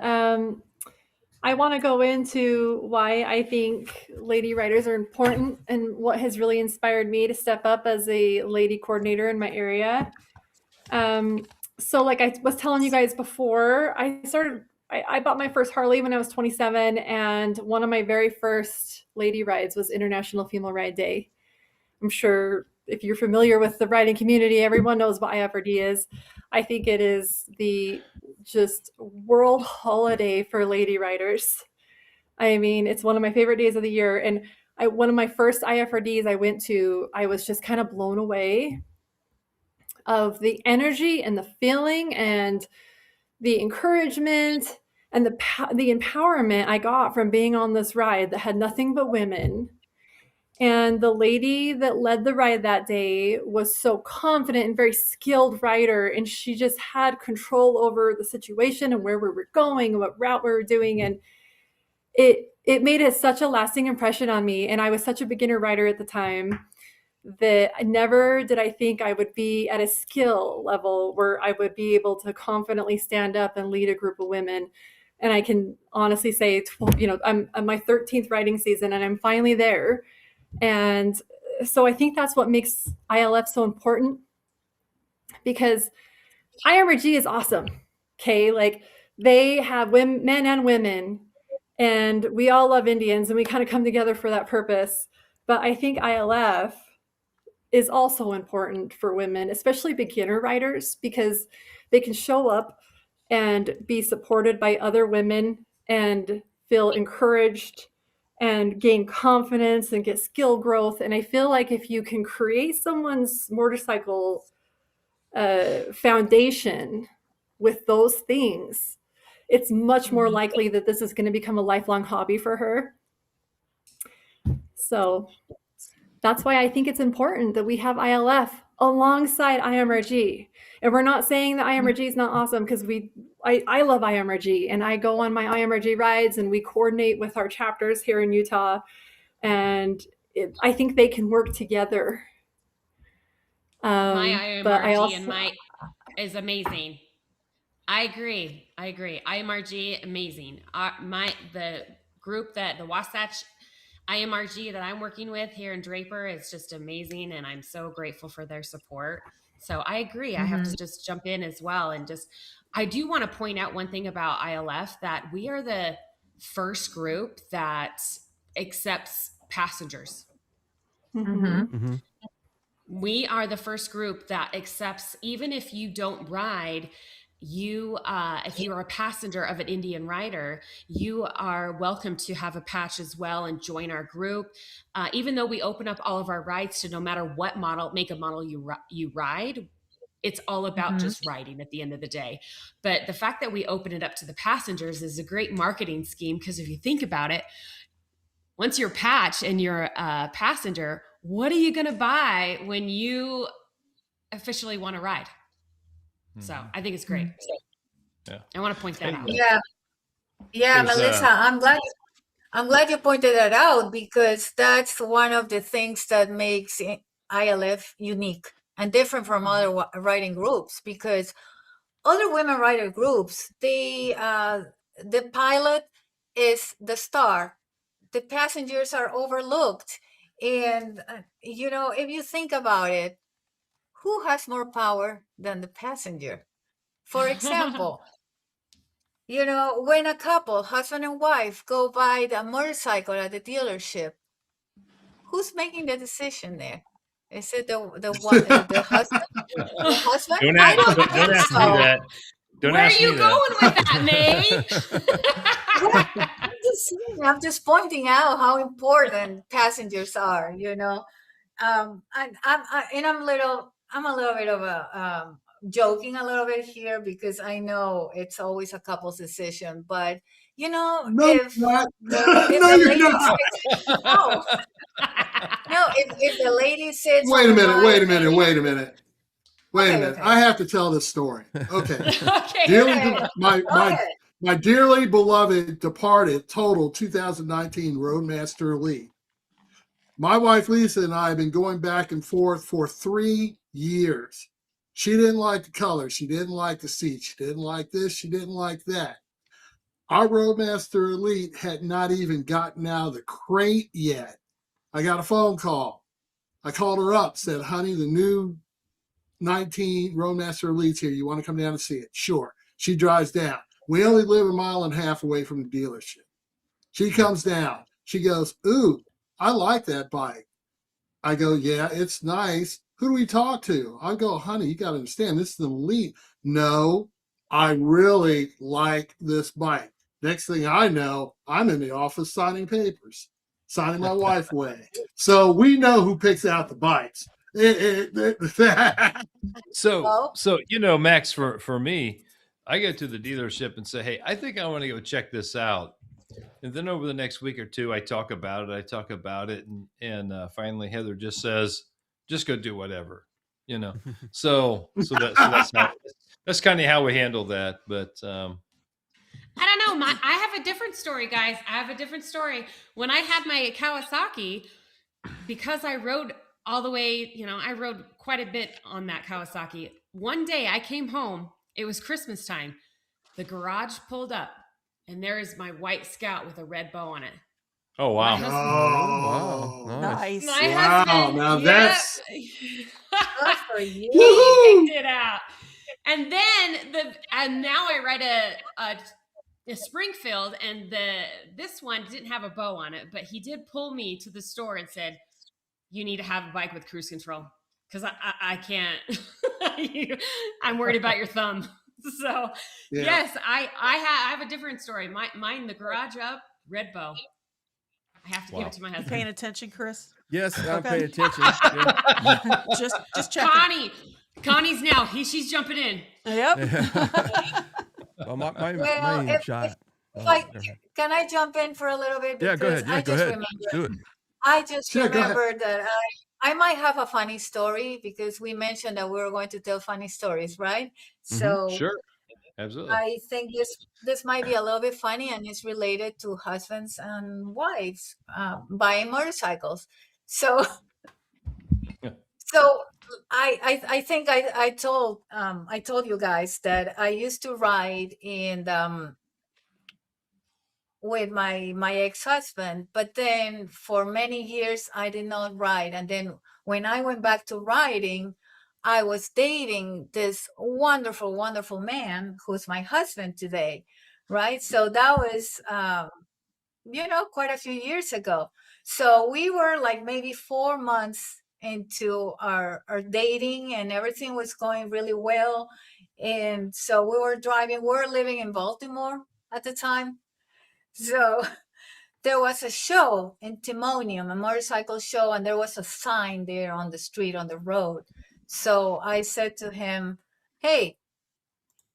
I want to go into why I think lady riders are important and what has really inspired me to step up as a lady coordinator in my area. So like I was telling you guys before, I bought my first Harley when I was 27, and one of my very first lady rides was International Female Ride Day. I'm sure if you're familiar with the riding community, everyone knows what IFRD is. I think it is the just world holiday for lady riders. I mean, it's one of my favorite days of the year. And one of my first IFRDs I went to, I was just kind of blown away of the energy and the feeling and the encouragement and the empowerment I got from being on this ride that had nothing but women. And the lady that led the ride that day was so confident and very skilled rider. And she just had control over the situation and where we were going and what route we were doing. And it made such a lasting impression on me. And I was such a beginner rider at the time that never did I think I would be at a skill level where I would be able to confidently stand up and lead a group of women. And I can honestly say, I'm my 13th riding season and I'm finally there. And so I think that's what makes ILF so important, because IMRG is awesome. Okay. Like they have men and women, and we all love Indians and we kind of come together for that purpose. But I think ILF is also important for women, especially beginner riders, because they can show up and be supported by other women and feel encouraged and gain confidence and get skill growth. And I feel like if you can create someone's motorcycle foundation with those things, it's much more likely that this is going to become a lifelong hobby for her. So that's why I think it's important that we have ILF alongside IMRG. And we're not saying that IMRG is not awesome, because I love IMRG and I go on my IMRG rides and we coordinate with our chapters here in Utah. And I think they can work together. My IMRG is amazing. I agree. IMRG, amazing. The group the Wasatch IMRG that I'm working with here in Draper is just amazing, and I'm so grateful for their support. So I agree. Mm-hmm. I have to just jump in as well. And I do want to point out one thing about ILF, that we are the first group that accepts passengers. Mm-hmm. Mm-hmm. We are the first group that accepts, even if you don't ride, if you are a passenger of an Indian rider, you are welcome to have a patch as well and join our group. Even though we open up all of our rides to no matter what make a model you ride, it's all about just riding at the end of the day. But the fact that we open it up to the passengers is a great marketing scheme, because if you think about it, once you're a patch and you're a passenger, what are you going to buy when you officially want to ride? So I think it's great. Yeah. I want to point that out. Yeah, Melissa, I'm glad you pointed that out, because that's one of the things that makes ILF unique and different from other riding groups, because other women rider groups, the pilot is the star. The passengers are overlooked. And, if you think about it, who has more power than the passenger? For example, when a couple, husband and wife, go buy the motorcycle at the dealership, who's making the decision there? Is it the husband? The husband? Don't I ask, don't don't think ask me so. that. Don't Where are ask me you that. going with that, May? I'm just pointing out how important passengers are. I'm a little bit of a joking a little bit here because I know it's always a couple's decision, but No, if you're not. if No, the you're lady not. sits, no, no, if the lady sits Wait on a the minute. bike Wait a minute. and- Wait a minute. Wait a Okay, minute. okay. I have to tell this story. Okay. Okay. Dearly, Okay. my dearly beloved departed total 2019 Roadmaster Elite. My wife Lisa and I have been going back and forth for 3 years. She didn't like the color. She didn't like the seat. She didn't like this. She didn't like that. Our Roadmaster Elite had not even gotten out of the crate yet. I got a phone call. I called her up, said, honey, the new 19 Roadmaster Elite's here. You want to come down and see it? Sure. She drives down. We only live 1.5 miles away from the dealership. She comes down. She goes, ooh, I like that bike. I go, yeah, it's nice. Who do we talk to? I go, honey, you got to understand, this is an Elite. No, I really like this bike. Next thing I know, I'm in the office signing papers, signing my wife away. So we know who picks out the bikes. So Max, for me, I go to the dealership and say, hey, I think I want to go check this out. And then over the next week or two, I talk about it. And finally Heather just says, just go do whatever, So that's kind of how we handle that. But I don't know. I have a different story, guys. I have a different story. When I had my Kawasaki, because I rode all the way, I rode quite a bit on that Kawasaki. One day I came home. It was Christmas time. The garage pulled up, and there is my white Scout with a red bow on it. oh, wow. Oh, wow. Nice. My Wow, husband, now yep. that's- Good for you. He picked it out. And then and now I ride a Springfield, and this one didn't have a bow on it, but he did pull me to the store and said, you need to have a bike with cruise control because I can't. I'm worried about your thumb. So Yeah. yes, I have a different story. Mine, the garage up, red bow. I have to give it to my You husband. paying attention, Chris? Yes, I'm Okay. paying attention. Yeah. just checking. Connie's now. She's jumping in. Yep. Well, my Well, aim shot. Can I jump in for a little bit? Yeah, go Because ahead. Yeah, I go just ahead. remembered- Do it. I just Sure, go ahead. remembered that I might have a funny story because we mentioned that we were going to tell funny stories, right? So Sure. Absolutely. I think this might be a little bit funny, and it's related to husbands and wives buying motorcycles. So, so I think I told you guys that I used to ride in with my ex-husband, but then for many years I did not ride, and then when I went back to riding, I was dating this wonderful man who's my husband today, right? So that was quite a few years ago. So we were like maybe 4 months into our dating, and everything was going really well. And so we were living in Baltimore at the time. So there was a show in Timonium, a motorcycle show, and there was a sign there on the street, on the road. So I said to him, hey,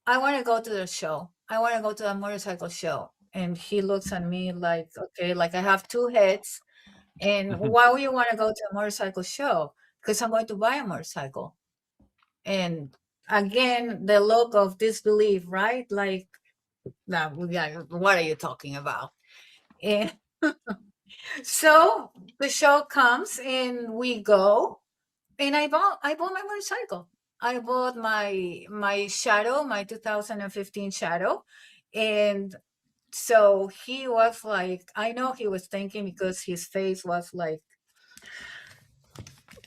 I want to go to the show. I want to go to a motorcycle show. And he looks at me like, okay, like I have two heads. And why would you want to go to a motorcycle show? Because I'm going to buy a motorcycle. And again, the look of disbelief, right? Like, now, what are you talking about? And so the show comes and we go, and I bought my motorcycle. bought my Shadow, my 2015 Shadow, and so he was like, I know he was thinking because his face was like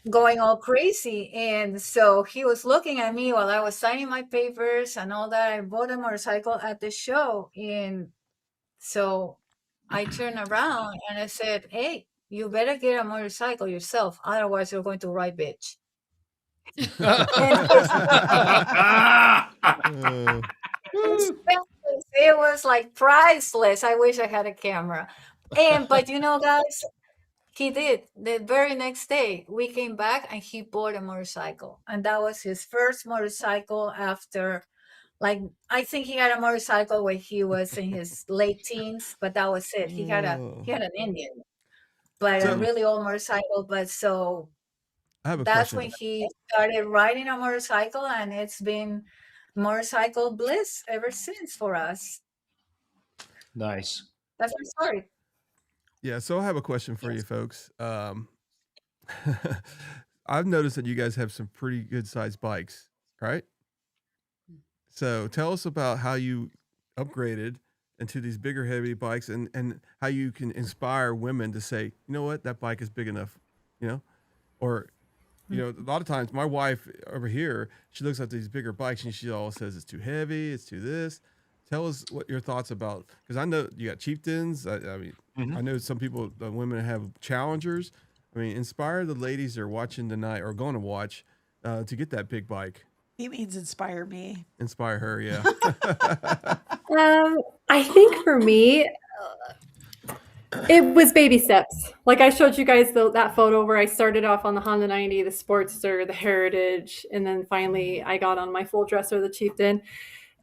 going all crazy. And so he was looking at me while I was signing my papers and all that. I bought a motorcycle at the show. And so I turned around and I said, hey, you better get a motorcycle yourself. Otherwise, you're going to ride bitch. It was like priceless. I wish I had a camera. But you know, guys, he did. The very next day, we came back and he bought a motorcycle. And that was his first motorcycle after, like, I think he had a motorcycle when he was in his late teens, but that was it. He had an Indian, but a So really old motorcycle. But so I have a that's question. when he started riding a motorcycle, and it's been motorcycle bliss ever since for us. Nice. That's my story. Yeah, so I have a question for you Yes. folks. I've noticed that you guys have some pretty good sized bikes, right? So tell us about how you upgraded into these bigger, heavy bikes, and how you can inspire women to say, you know what, that bike is big enough, you know, or a lot of times my wife over here, she looks at these bigger bikes and she always says it's too heavy, it's too this. Tell us what your thoughts about, because I know you got Chieftains. I mean, I know some people, women have Challengers. I mean, inspire the ladies that are watching tonight or going to watch to get that big bike. He means inspire me. Inspire her, yeah. I think for me, it was baby steps. Like I showed you guys that photo where I started off on the Honda 90, the Sportster, the Heritage, and then finally I got on my full dresser, the Chieftain.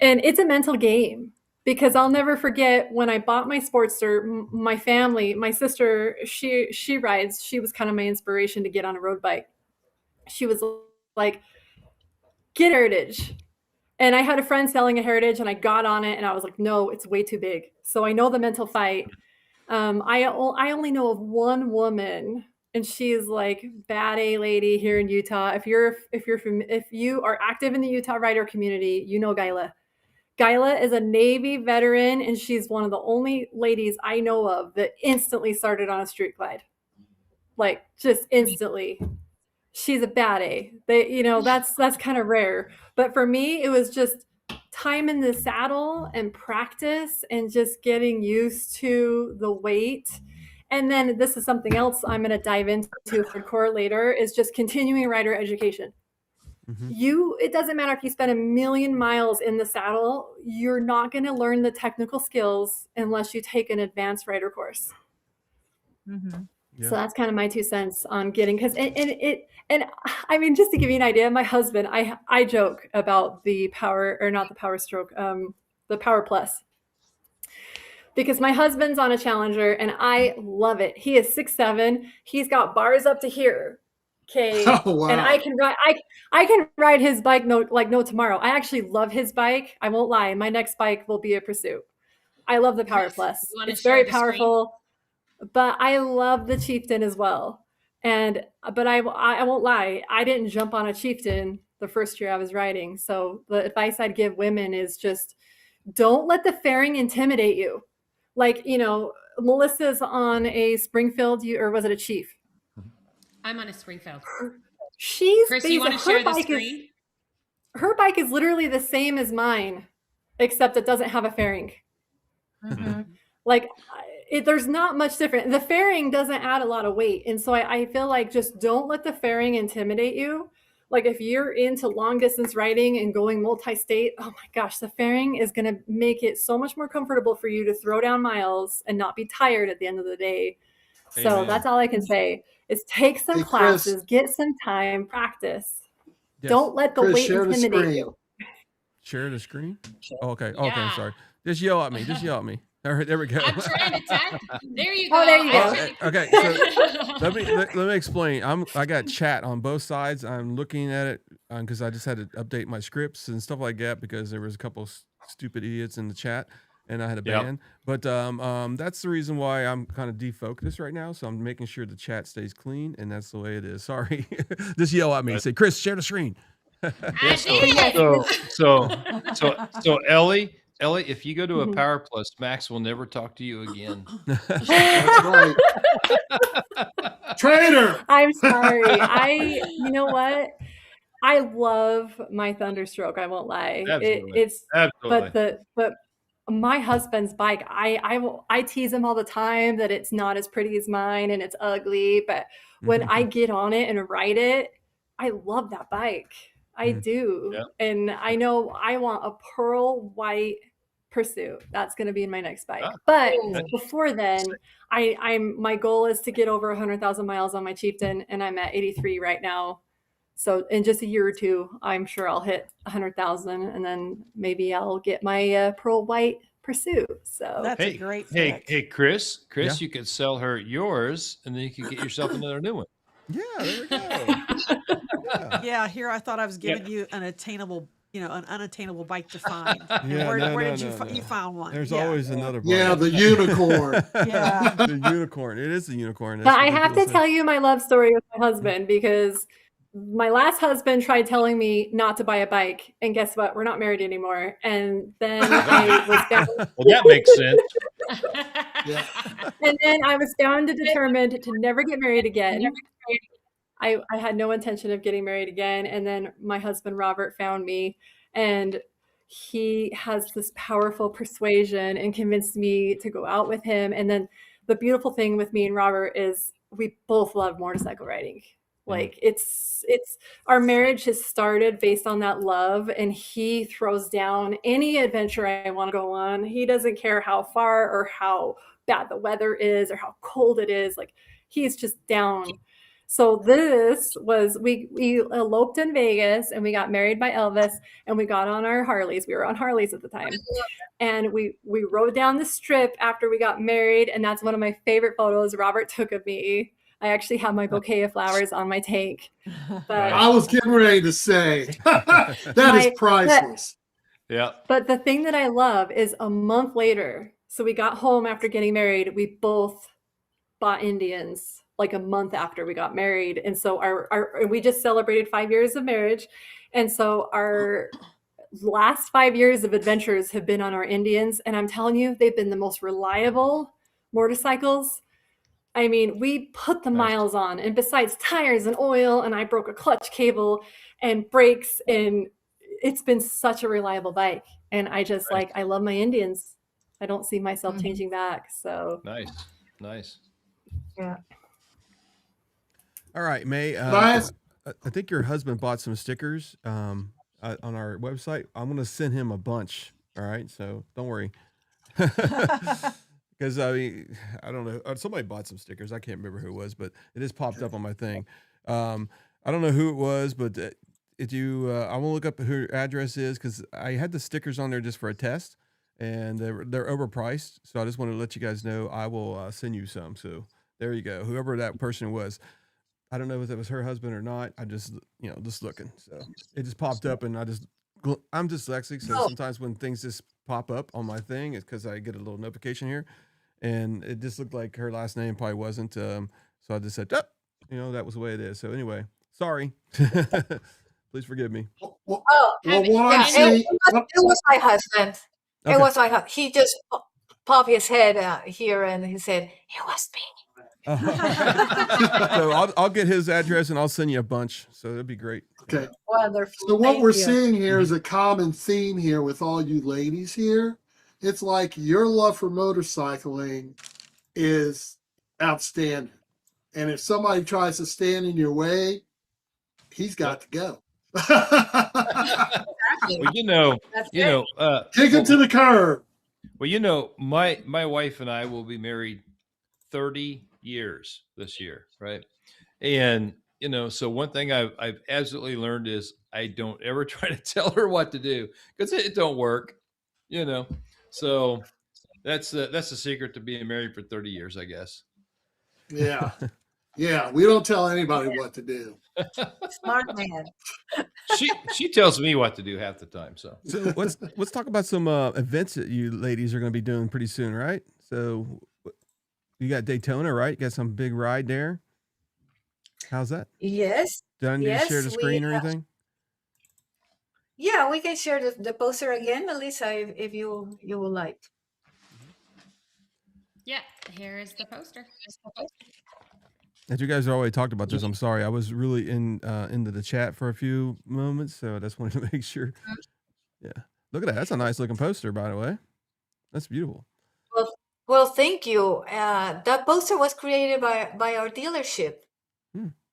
And it's a mental game because I'll never forget when I bought my Sportster, my family, my sister, she rides. She was kind of my inspiration to get on a road bike. She was like, get Heritage. And I had a friend selling a Heritage and I got on it and I was like, no, it's way too big. So I know the mental fight. I only know of one woman, and she's like bad A lady here in Utah. If you are active in the Utah rider community, you know Guyla. Guyla is a Navy veteran, and she's one of the only ladies I know of that instantly started on a street glide, like just instantly. She's a bad A. That's kind of rare. But for me, it was just time in the saddle and practice and just getting used to the weight. And then this is something else I'm going to dive into hardcore later, is just continuing rider education. It doesn't matter if you spend 1,000,000 miles in the saddle, you're not going to learn the technical skills unless you take an advanced rider course. Yeah. So that's kind of my 2 cents on getting, because and I mean, just to give you an idea, my husband, I joke about the power, or not the Power Stroke, the Power Plus, because my husband's on a Challenger and I love it. He is 6'7". He's got bars up to here. Okay. Oh, wow. And I can ride his bike no tomorrow. I actually love his bike. I won't lie. My next bike will be a Pursuit. I love the Power Plus. It's very powerful. But I love the Chieftain as well. But I won't lie. I didn't jump on a Chieftain the first year I was riding. So the advice I'd give women is just don't let the fairing intimidate you. Like, Melissa's on a Springfield, or was it a Chief? I'm on a Springfield. Chris, you want to share the screen? Her bike is literally the same as mine, except it doesn't have a fairing. Like, there's not much different. The fairing doesn't add a lot of weight. And so I feel like just don't let the fairing intimidate you. Like if you're into long distance riding and going multi-state, oh my gosh, the fairing is going to make it so much more comfortable for you to throw down miles and not be tired at the end of the day. Amen. So that's all I can say is take some classes, get some time, practice. Yes. Don't let the weight intimidate you. Share the screen? Oh, okay. Yeah. Okay, I'm sorry. Just yell at me. All right, there we go. I'm trying to type. There you go. Oh, there you go. Okay, so let me explain. I got chat on both sides. I'm looking at it because I just had to update my scripts and stuff like that because there was a couple stupid idiots in the chat and I had a ban. But that's the reason why I'm kind of defocused right now. So I'm making sure the chat stays clean, and that's the way it is. Sorry, just yell at me. Say, Chris, share the screen. I did. So Ellie, if you go to a Mhm. Power Plus, Max will never talk to you again. That's right. Traitor. I'm sorry. You know what? I love my Thunderstroke. I won't lie. Absolutely. It's Absolutely. but my husband's bike. I tease him all the time that it's not as pretty as mine and it's ugly. But when I get on it and ride it, I love that bike. I do. Yeah. And I know I want a pearl white Pursuit. That's going to be my next bike. Ah. But before then, my goal is to get over 100,000 miles on my Chieftain, and I'm at 83 right now. So in just a year or two, I'm sure I'll hit 100,000, and then maybe I'll get my pearl white Pursuit. So That's a great hey, pick. Chris, Yeah. you could sell her yours, and then you could get yourself another new one. Yeah, there we go. Yeah, here I thought I was giving you an attainable, an unattainable bike to find. And Yeah, where no, did no, you no, find? no. You found one. There's Yeah. always another bike. Yeah, the unicorn. Yeah. The unicorn. It is the unicorn. But I have to tell you my love story with my husband, because my last husband tried telling me not to buy a bike, and guess what? We're not married anymore. And then I was bound. Well, that makes sense. Yeah. And then I was bound and determined to never get married again. I had no intention of getting married again. And then my husband, Robert, found me, and he has this powerful persuasion and convinced me to go out with him. And then the beautiful thing with me and Robert is we both love motorcycle riding. Like it's our marriage has started based on that love, and he throws down any adventure I want to go on. He doesn't care how far or how bad the weather is or how cold it is. Like, he's just down. So this was, we eloped in Vegas, and we got married by Elvis, and we got on our Harleys. We were on Harleys at the time. And we rode down the strip after we got married, and that's one of my favorite photos Robert took of me. I actually have my bouquet of flowers on my tank. But I was getting ready to say that is priceless. Yeah. But the thing that I love is a month later, so we got home after getting married, we both bought Indians like a month after we got married. And so we just celebrated 5 years of marriage. And so our last 5 years of adventures have been on our Indians. And I'm telling you, they've been the most reliable motorcycles. I mean, we put the miles on, and besides tires and oil, and I broke a clutch cable and brakes, and it's been such a reliable bike. And I just I love my Indians. I don't see myself changing back. So nice. Yeah. All right, May. Nice. I think your husband bought some stickers on our website. I'm going to send him a bunch. All right, so don't worry. Because I mean, I don't know. Somebody bought some stickers. I can't remember who it was, but it just popped up on my thing. I don't know who it was, but if you, I will look up who her address is, because I had the stickers on there just for a test, and they're overpriced. So I just wanted to let you guys know I will send you some. So there you go. Whoever that person was, I don't know if it was her husband or not. I just just looking. So it just popped up, and I'm dyslexic, so sometimes when things just pop up on my thing, it's because I get a little notification here. And it just looked like her last name probably wasn't. So I just said, that was the way it is. So anyway, sorry. Please forgive me. Well, Yeah, what I see, it was my husband. Okay. It was my husband. He just popped his head here, and he said, "It was me." So I'll get his address, and I'll send you a bunch. So that'd be great. okay. Wonderful. So what Thank we're you. seeing here is a common theme here with all you ladies here. It's like your love for motorcycling is outstanding. And if somebody tries to stand in your way, he's got to go. Well, Kick him to the curb. Well, my wife and I will be married 30 years this year, right? And so one thing I've absolutely learned is I don't ever try to tell her what to do, because it don't work, So that's the secret to being married for 30 years, I guess. Yeah. Yeah. We don't tell anybody what to do. Smart man. She tells me what to do half the time. So let's talk about some events that you ladies are going to be doing pretty soon, right? So you got Daytona, right? You got some big ride there. How's that? Yes. Do I need to share the Yes, screen or anything? Yeah, we can share the poster again, Melissa, if you would like. Yeah, here is the poster. As you guys already talked about this, I'm sorry. I was really into the chat for a few moments, so I just wanted to make sure. Yeah. Look at that. That's a nice looking poster, by the way. That's beautiful. Well, well, thank you. That poster was created by our dealership.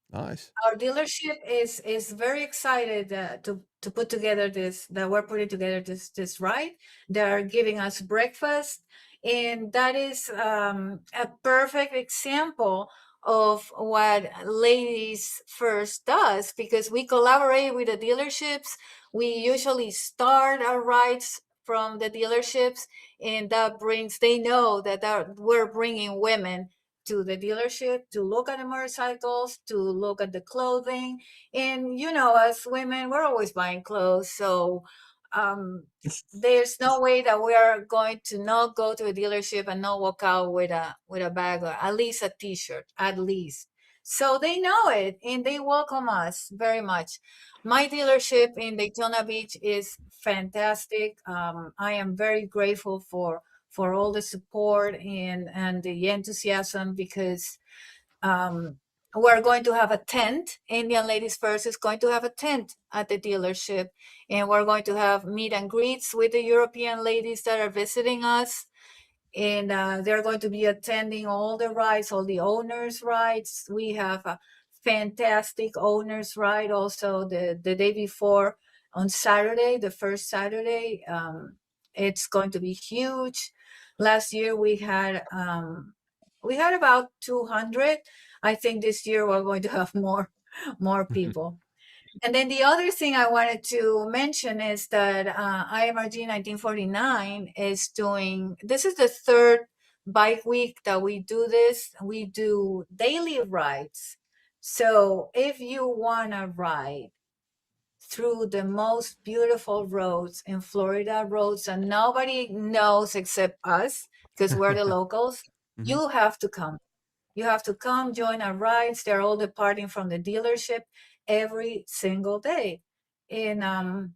Nice. Our dealership is very excited to put together that we're putting together this ride. They're giving us breakfast, and that is a perfect example of what Ladies First does, because we collaborate with the dealerships. We usually start our rides from the dealerships, and they know that we're bringing women to the dealership to look at the motorcycles, to look at the clothing. And as women, we're always buying clothes. So there's no way that we are going to not go to a dealership and not walk out with a bag, or at least a t-shirt, at least. So they know it, and they welcome us very much. My dealership in Daytona Beach is fantastic. I am very grateful for all the support and the enthusiasm, because we're going to have a tent. Indian Ladies First is going to have a tent at the dealership, and we're going to have meet and greets with the European ladies that are visiting us. And they're going to be attending all the rides, all the owners' rides. We have a fantastic owners' ride also the day before on Saturday, the first Saturday. It's going to be huge. Last year we had about 200. I think this year we're going to have more people. And then the other thing I wanted to mention is that IMRG 1949 is this is the third bike week that we do this. We do daily rides. So if you want to ride through the most beautiful roads in Florida, roads that nobody knows except us, because we're the locals, you have to come. You have to come join our rides. They're all departing from the dealership every single day. And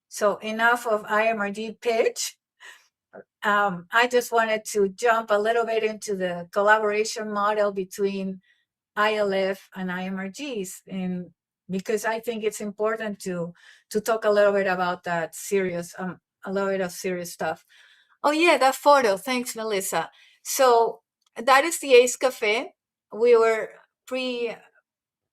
so enough of IMRG pitch. I just wanted to jump a little bit into the collaboration model between ILF and IMRGs, and because I think it's important to talk a little bit about that a little bit of serious stuff. Oh yeah, that photo. Thanks, Melissa. So that is the Ace Cafe. We were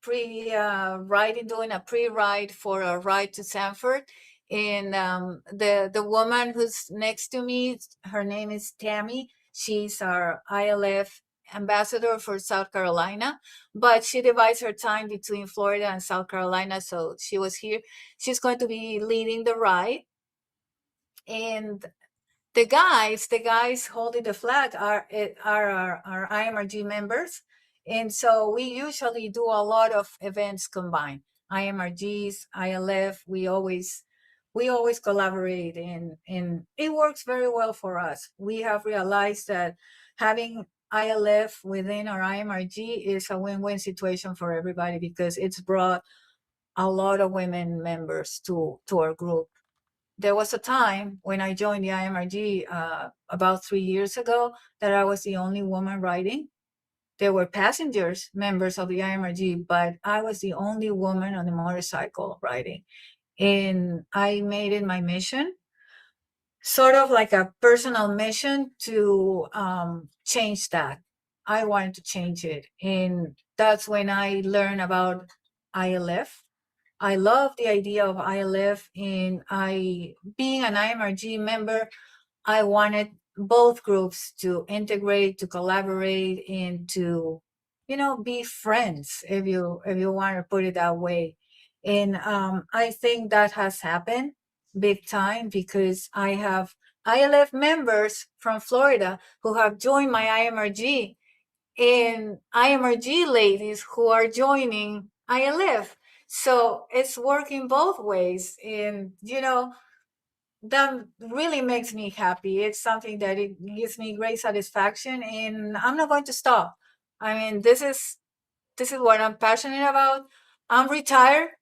riding, doing a pre-ride for a ride to Sanford. And the woman who's next to me, her name is Tammy. She's our ILF ambassador for South Carolina, but she divides her time between Florida and South Carolina. So she was here. She's going to be leading the ride. And the guys holding the flag are our IMRG members. And so we usually do a lot of events combined. IMRGs, ILF, we always collaborate, and it works very well for us. We have realized that having ILF within our IMRG is a win-win situation for everybody, because it's brought a lot of women members to our group. There was a time when I joined the IMRG about 3 years ago that I was the only woman riding. There were passengers, members of the IMRG, but I was the only woman on the motorcycle riding. And I made it my mission, sort of like a personal mission, to change that. I wanted to change it. And that's when I learned about ILF. I love the idea of ILF, and being an IMRG member, I wanted both groups to integrate, to collaborate, and to, be friends, if you want to put it that way. And I think that has happened big time, because I have ILF members from Florida who have joined my IMRG, and IMRG ladies who are joining ILF. So it's working both ways. And, that really makes me happy. It's something that it gives me great satisfaction, and I'm not going to stop. I mean, this is what I'm passionate about. I'm retired.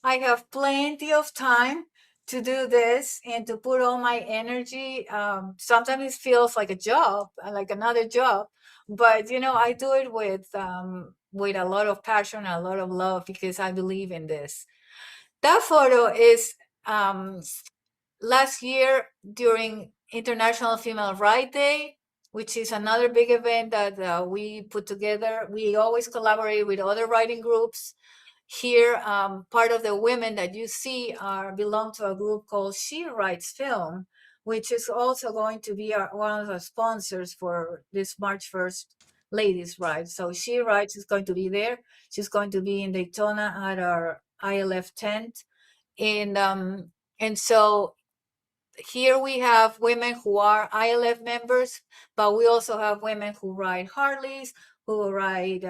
I have plenty of time to do this and to put all my energy. Sometimes it feels like a job, like another job, but I do it with a lot of passion, a lot of love, because I believe in this. That photo is last year during International Female Right Day, which is another big event that we put together. We always collaborate with other writing groups. Here, part of the women that you see belong to a group called She Writes Film, which is also going to be one of the sponsors for this March 1st Ladies Ride. So She Writes is going to be there. She's going to be in Daytona at our ILF tent. And so here we have women who are ILF members, but we also have women who ride Harleys, who ride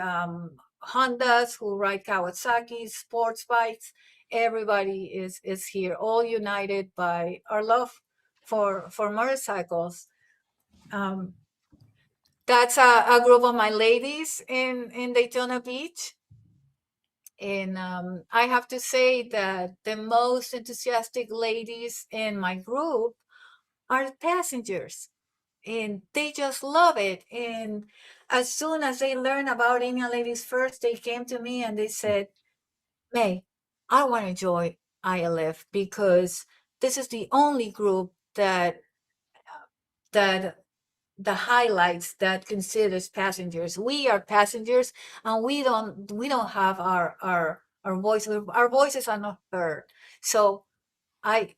Hondas, who ride Kawasaki, sports bikes. Everybody is here, all united by our love for motorcycles. That's a group of my ladies in Daytona Beach. And I have to say that the most enthusiastic ladies in my group are the passengers, and they just love it. And as soon as they learned about Indian Ladies First, they came to me and they said, May, I want to join ILF because this is the only group that the highlights that considers passengers. We are passengers, and we don't have our voice. Our voices are not heard. So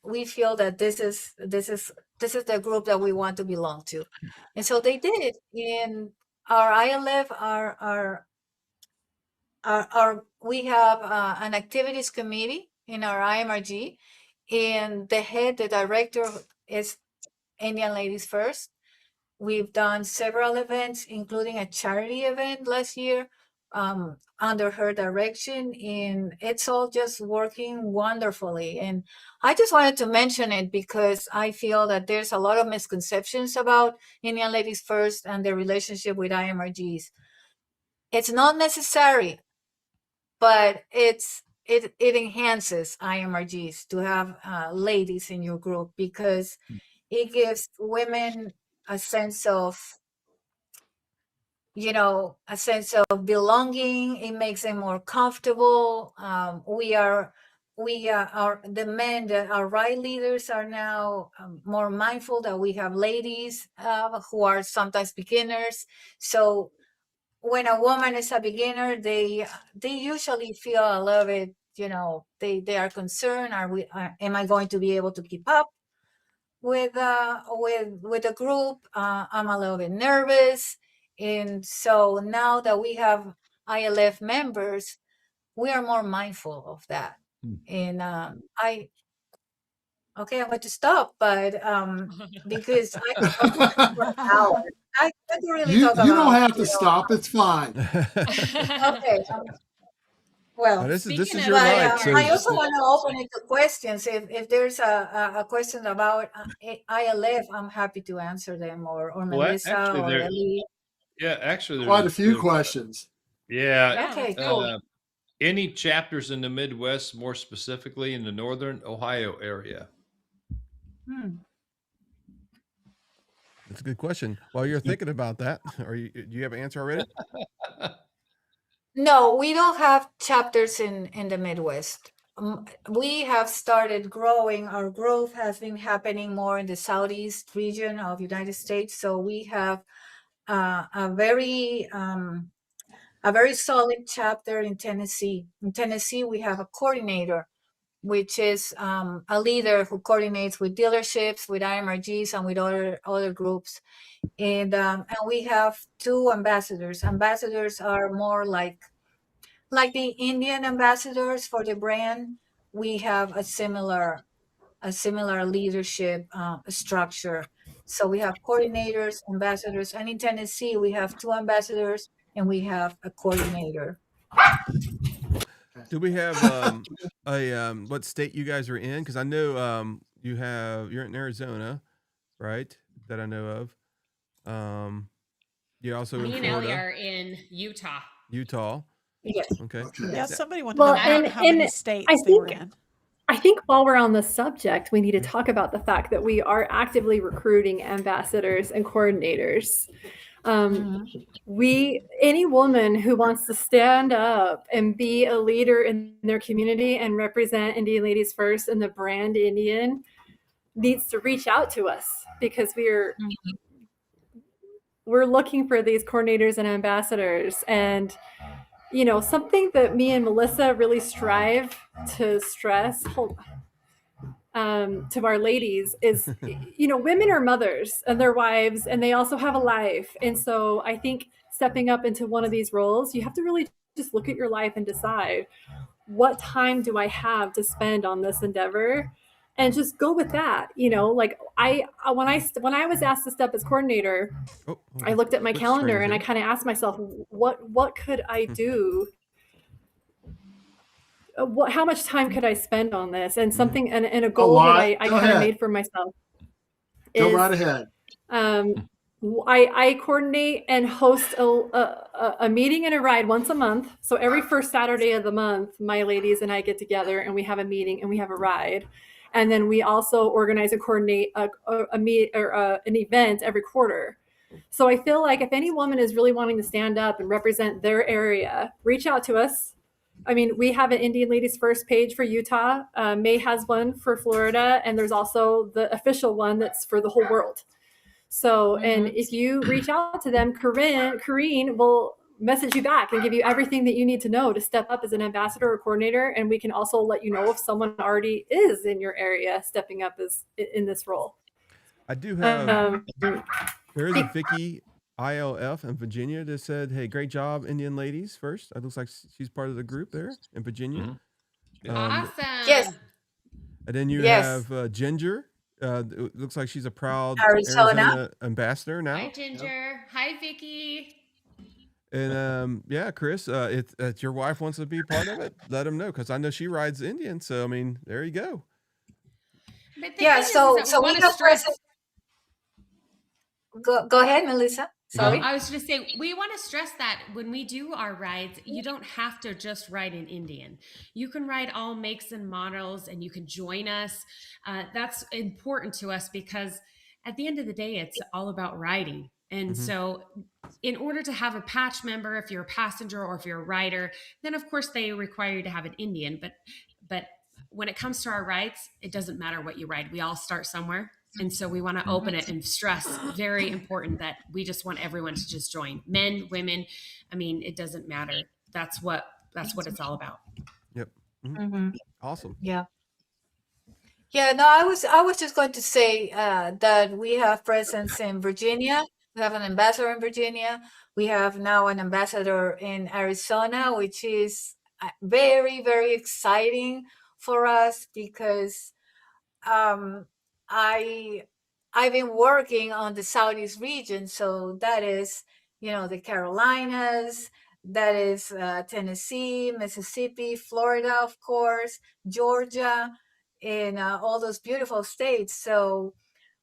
we feel that this is the group that we want to belong to. And so they did. In our ILF, we have an activities committee in our IMRG, and the director is Indian Ladies First. We've done several events, including a charity event last year under her direction, and it's all just working wonderfully. And I just wanted to mention it because I feel that there's a lot of misconceptions about Indian Ladies First and their relationship with IMRGs. It's not necessary, but it enhances IMRGs to have ladies in your group, because it gives women a sense of belonging. It makes them more comfortable. The men that are ride leaders are now more mindful that we have ladies who are sometimes beginners. So when a woman is a beginner, they usually feel a little bit, they are concerned. Am I going to be able to keep up with the group? I'm a little bit nervous. And so now that we have ILF members, we are more mindful of that. And I'm going to stop, but because I can talk for hours. I can really talk about. You don't have to stop. It's fine. Okay. Well, this is speaking your of, mic. So I also want to open it to questions. If there's a question about ILF, I'm happy to answer them, or Melissa actually, or Ellie. Yeah, actually, quite a few questions. Yeah. Okay, cool. Any chapters in the Midwest, more specifically in the Northern Ohio area? That's a good question. While you're thinking about that, do you have an answer already? No, we don't have chapters in the Midwest. We have started growing. Our growth has been happening more in the Southeast region of the United States. So we have a very solid chapter in Tennessee. In Tennessee, we have a coordinator, which is a leader who coordinates with dealerships, with IMRGs, and with other groups. And we have 2 ambassadors. Ambassadors are more like the Indian ambassadors for the brand. We have a similar leadership structure. So we have coordinators, ambassadors, and in Tennessee we have 2 ambassadors and we have a coordinator. Do we have what state you guys are in? Because I know you're in Arizona, right? That I know of. You're also Me in and Florida. Ellie are in Utah. Yes. Okay. Yeah, somebody wanted Well, to know how many states they were in. I think while we're on the subject, we need to talk about the fact that we are actively recruiting ambassadors and coordinators. Any woman who wants to stand up and be a leader in their community and represent Indian Ladies First and the brand Indian needs to reach out to us, because we're looking for these coordinators and ambassadors. And something that me and Melissa really strive to stress to our ladies is, women are mothers and their wives, and they also have a life. And so I think stepping up into one of these roles, you have to really just look at your life and decide, what time do I have to spend on this endeavor? And just go with that. Like when I was asked to step as coordinator, I looked at my calendar and I kind of asked myself, what could I do? How much time could I spend on this? And something, and a goal that I kind of made for myself. Go right ahead. I coordinate and host a meeting and a ride once a month. So every first Saturday of the month, my ladies and I get together and we have a meeting and we have a ride. And then we also organize and coordinate an event every quarter. So I feel like if any woman is really wanting to stand up and represent their area, reach out to us. I mean, we have an Indian Ladies First page for Utah. May has one for Florida, and there's also the official one that's for the whole world. So, and if you reach out to them, Corrine will message you back and give you everything that you need to know to step up as an ambassador or coordinator. And we can also let you know if someone already is in your area stepping up as in this role. I do have, there is a Vicky ILF in Virginia that said, hey, great job, Indian Ladies First. It looks like she's part of the group there in Virginia. Awesome. Yes. And then you have Ginger. It looks like she's a proud Arizona ambassador now. Hi, Ginger. Hi, Vicky. And Chris, if your wife wants to be part of it, let them know, because I know she rides Indian. So I mean, there you go. So we have present. Go ahead, Melissa. Sorry. I was just saying, we want to stress that when we do our rides, you don't have to just ride in Indian. You can ride all makes and models, and you can join us. That's important to us, because at the end of the day, it's all about riding. And so in order to have a patch member, if you're a passenger or if you're a rider, then of course they require you to have an Indian. But when it comes to our rides, it doesn't matter what you ride. We all start somewhere. And so we want to open it and stress, very important, that we just want everyone to just join. Men, women, I mean, it doesn't matter. That's what it's all about. Yep. Awesome. Yeah. No, I was just going to say that we have presence in Virginia. We have an ambassador in Virginia. We have now an ambassador in Arizona, which is very, very exciting for us, because I've been working on the Southeast region. So that is, the Carolinas, that is Tennessee, Mississippi, Florida, of course, Georgia, and all those beautiful states. So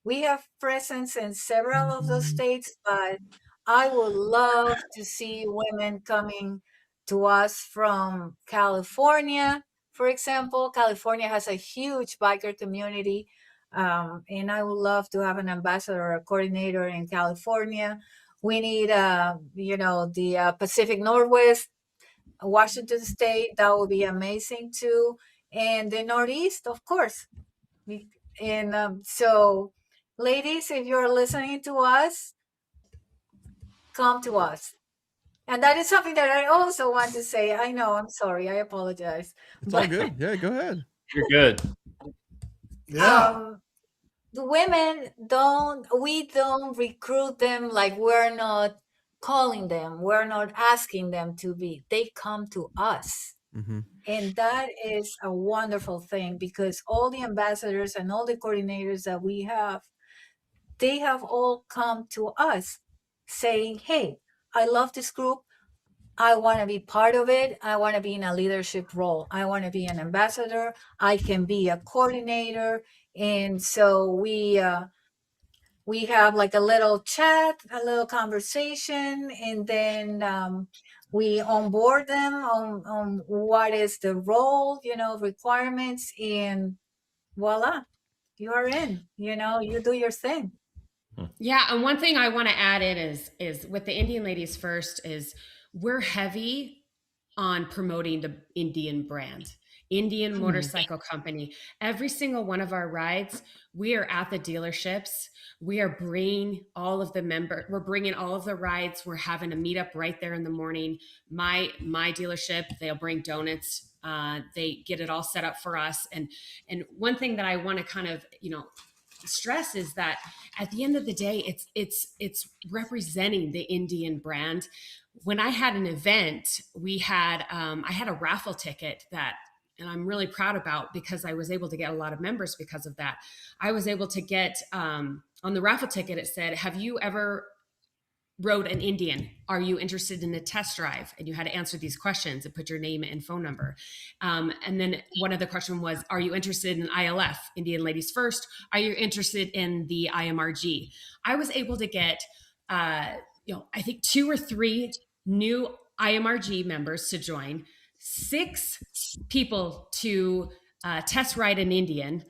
we have presence in several of those states, but I would love to see women coming to us from California, for example. California has a huge biker community, and I would love to have an ambassador or a coordinator in California. We need, the Pacific Northwest, Washington State. That would be amazing too. And the Northeast, of course. And so, ladies, if you're listening to us, come to us. And that is something that I also want to say. I know, I'm sorry, I apologize. It's all good. Yeah, go ahead. You're good. Yeah. The women we don't recruit them, like we're not calling them, we're not asking them to be. They come to us. And that is a wonderful thing, because all the ambassadors and all the coordinators that we have, they have all come to us saying, hey, I love this group. I want to be part of it. I want to be in a leadership role. I want to be an ambassador. I can be a coordinator. And so we we have like a little chat, a little conversation, and then we onboard them on what is the role, requirements, and voila, you are in. You do your thing. Yeah, and one thing I want to add in is with the Indian Ladies First is we're heavy on promoting the Indian brand, Indian Motorcycle Company. Every single one of our rides, we are at the dealerships. We are bringing all of the we're bringing all of the rides. We're having a meetup right there in the morning. My dealership, they'll bring donuts. They get it all set up for us. And one thing that I want to kind of, stress is that at the end of the day, it's representing the Indian brand. When I had an event, I had a raffle ticket and I'm really proud about, because I was able to get a lot of members because of that. I was able to get on the raffle ticket, it said, "Have you ever rode an Indian? Are you interested in a test drive?" And you had to answer these questions and put your name and phone number. And then one other question was, "Are you interested in ILF, Indian Ladies First? Are you interested in the IMRG?" I was able to get, I think 2 or 3 new IMRG members to join, 6 people to test ride an Indian,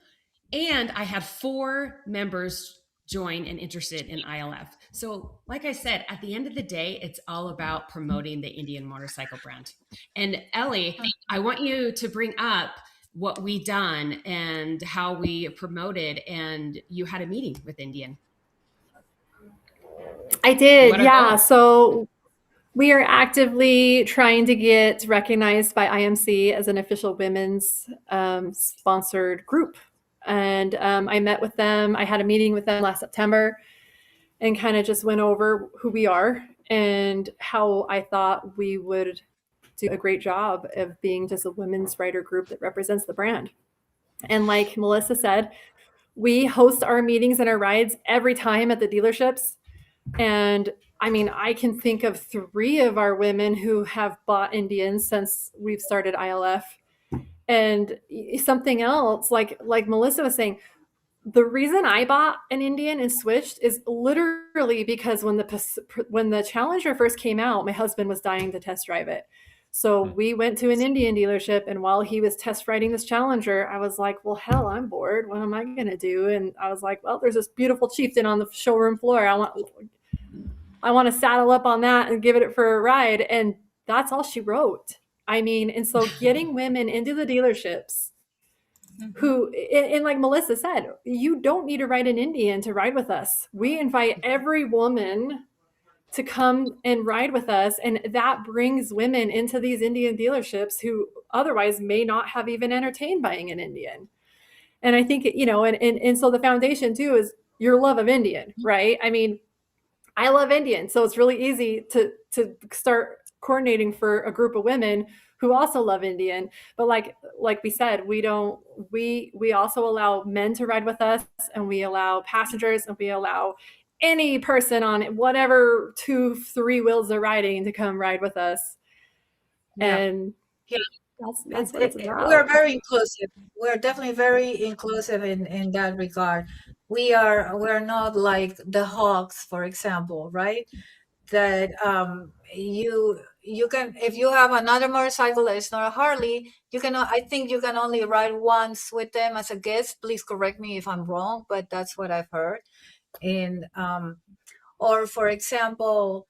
and I had 4 members join and interested in ILF. So like I said, at the end of the day, it's all about promoting the Indian motorcycle brand. And Ellie, I want you to bring up what we done and how we promoted, and you had a meeting with Indian. I did, yeah. So we are actively trying to get recognized by IMC as an official women's sponsored group. And I met with them. I had a meeting with them last September and kind of just went over who we are and how I thought we would do a great job of being just a women's rider group that represents the brand. And like Melissa said, we host our meetings and our rides every time at the dealerships. And I mean, I can think of 3 of our women who have bought Indians since we've started ILF. And something else, like Melissa was saying, the reason I bought an Indian and switched is literally because when the Challenger first came out, my husband was dying to test drive it. So we went to an Indian dealership, and while he was test riding this Challenger, I was like, well, hell, I'm bored. What am I going to do? And I was like, well, there's this beautiful Chieftain on the showroom floor. I want to saddle up on that and give it for a ride. And that's all she wrote. I mean, and so getting women into the dealerships who, and like Melissa said, you don't need to ride an Indian to ride with us. We invite every woman to come and ride with us. And that brings women into these Indian dealerships who otherwise may not have even entertained buying an Indian. And I think, and so the foundation too is your love of Indian, right? I mean, I love Indian. So it's really easy to start coordinating for a group of women who also love Indian. But like we said, we also allow men to ride with us, and we allow passengers, and we allow any person on whatever 2-3 wheels they're riding to come ride with us. Yeah. And that's what it's about. We're very inclusive. We're definitely very inclusive in that regard. We're not like the Hawks, for example, right? That you can, if you have another motorcycle that is not a Harley, I think you can only ride once with them as a guest. Please correct me if I'm wrong, but that's what I've heard. And or for example,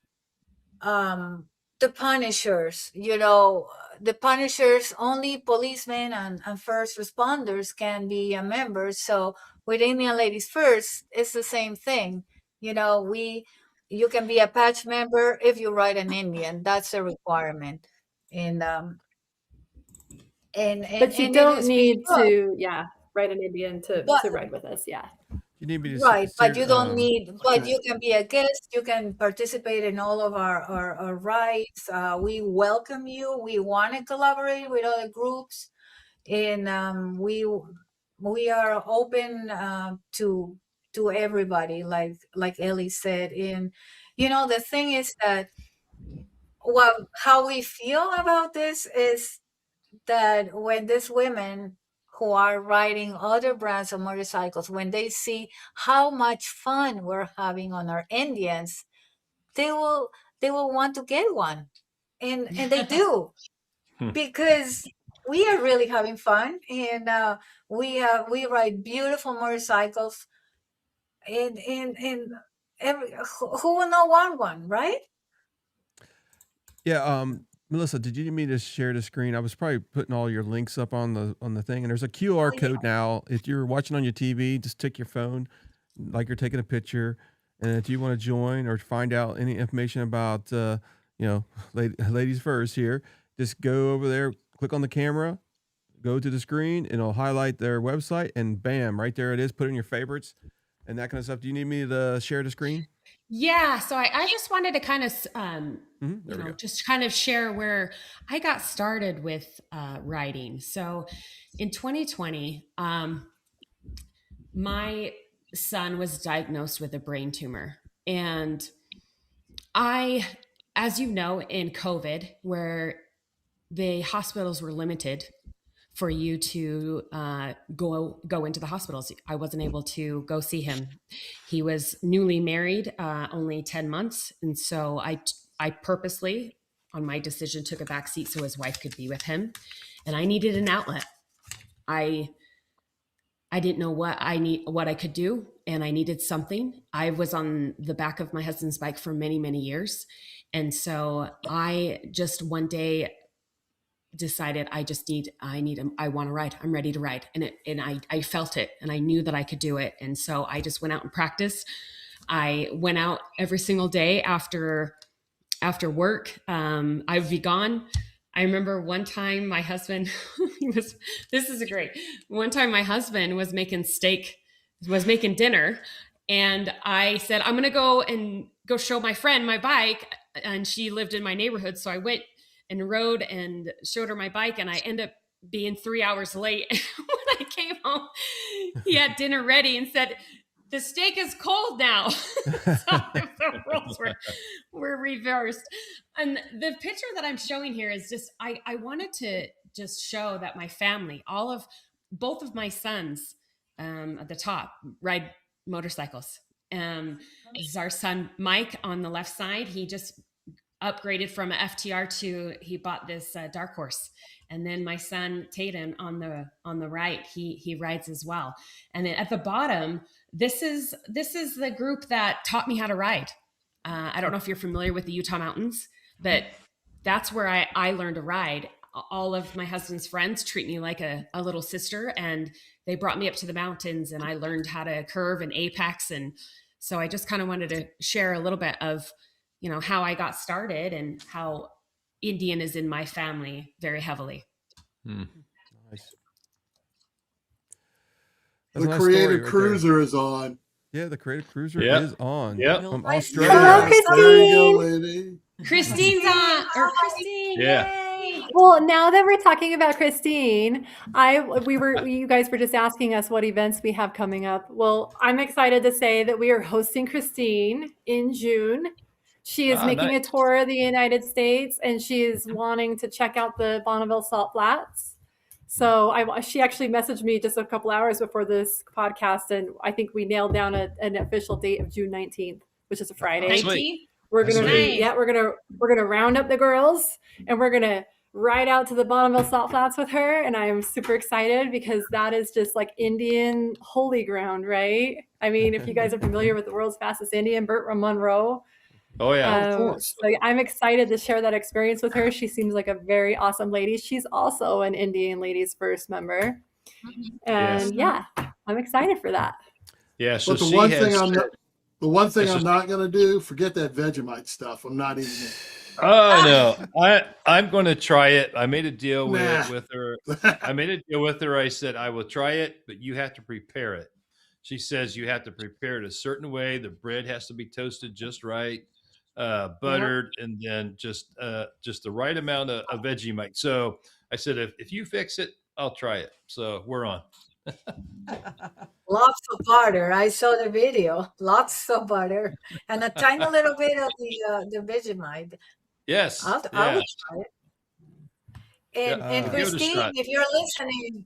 the Punishers, the Punishers, only policemen and first responders can be a member. So with Indian Ladies First, it's the same thing. You can be a patch member if you ride an Indian. That's a requirement. And but you don't need to, ride an Indian to ride with us. Yeah. You need me to right, but you don't need, but you can be a guest. You can participate in all of our rides. We welcome you. We want to collaborate with other groups, and we are open to everybody, like Ellie said. And the thing is that how we feel about this is that when these women who are riding other brands of motorcycles, when they see how much fun we're having on our Indians, they will want to get one, and they do, because we are really having fun, and we ride beautiful motorcycles, and who will not want one, right? Yeah, Melissa, did you need me to share the screen? I was probably putting all your links up on the thing, and there's a QR code now. If you're watching on your TV, just take your phone, like you're taking a picture, and if you want to join or find out any information about, ladies first here, just go over there, click on the camera, go to the screen, and it'll highlight their website, and bam, right there it is. Put in your favorites and that kind of stuff. Do you need me to share the screen? Yeah, so I just wanted to kind of, just kind of share where I got started with riding. So in 2020, my son was diagnosed with a brain tumor. And as you know, in COVID, where the hospitals were limited for you to go into the hospitals, I wasn't able to go see him. He was newly married, only 10 months. And so I purposely, on my decision, took a back seat so his wife could be with him. And I needed an outlet. I didn't know what I could do, and I needed something. I was on the back of my husband's bike for many, many years. And so I just one day decided I want to ride. I'm ready to ride. And I felt it, and I knew that I could do it. And so I just went out and practiced. I went out every single day after work. I would be gone. I remember one time my husband, one time my husband was making dinner, and I said, I'm going to go show my friend my bike. And she lived in my neighborhood. So I went and rode and showed her my bike, and I ended up being 3 hours late. When I came home, he had dinner ready and said, the steak is cold now. So the roles were reversed. And the picture that I'm showing here is just, I wanted to just show that my family, both of my sons at the top, ride motorcycles. This is our son, Mike, on the left side. He just upgraded from an FTR he bought this Dark Horse. And then my son Tatum on the right, he rides as well. And then at the bottom, this is the group that taught me how to ride. I don't know if you're familiar with the Utah mountains, but that's where I learned to ride. All of my husband's friends treat me like a little sister, and they brought me up to the mountains, and I learned how to curve and apex. And so I just kind of wanted to share a little bit of, how I got started and how Indian is in my family very heavily. Nice. The Creative Cruiser is on. Yeah, the Creative Cruiser is on. Yeah. From Australia. Hello, Christine. There you go, lady. Christine's on, or Christine. Yeah. Yay. Well, now that we're talking about Christine, you guys were just asking us what events we have coming up. Well, I'm excited to say that we are hosting Christine in June. She is making a tour of the United States, and she is wanting to check out the Bonneville Salt Flats. So she actually messaged me just a couple hours before this podcast, and I think we nailed down an official date of June 19th, which is a Friday. 19th? We're gonna round up the girls, and we're gonna ride out to the Bonneville Salt Flats with her. And I'm super excited because that is just like Indian holy ground, right? I mean, if you guys are familiar with the world's fastest Indian, Burt Munro. Oh yeah, of course. So I'm excited to share that experience with her. She seems like a very awesome lady. She's also an Indian Ladies First member, and I'm excited for that. Yeah. So but the one thing I'm not going to do, forget that Vegemite stuff. I'm not eating it. Oh no, I'm going to try it. I made a deal with her. I said I will try it, but you have to prepare it. She says you have to prepare it a certain way. The bread has to be toasted just right. Buttered, and then just the right amount of Vegemite. So I said, if you fix it, I'll try it. So we're on. Lots of butter. I saw the video. Lots of butter and a tiny little bit of the Vegemite. Yes. I will try it. And Give it a Christine, shot. if you're listening,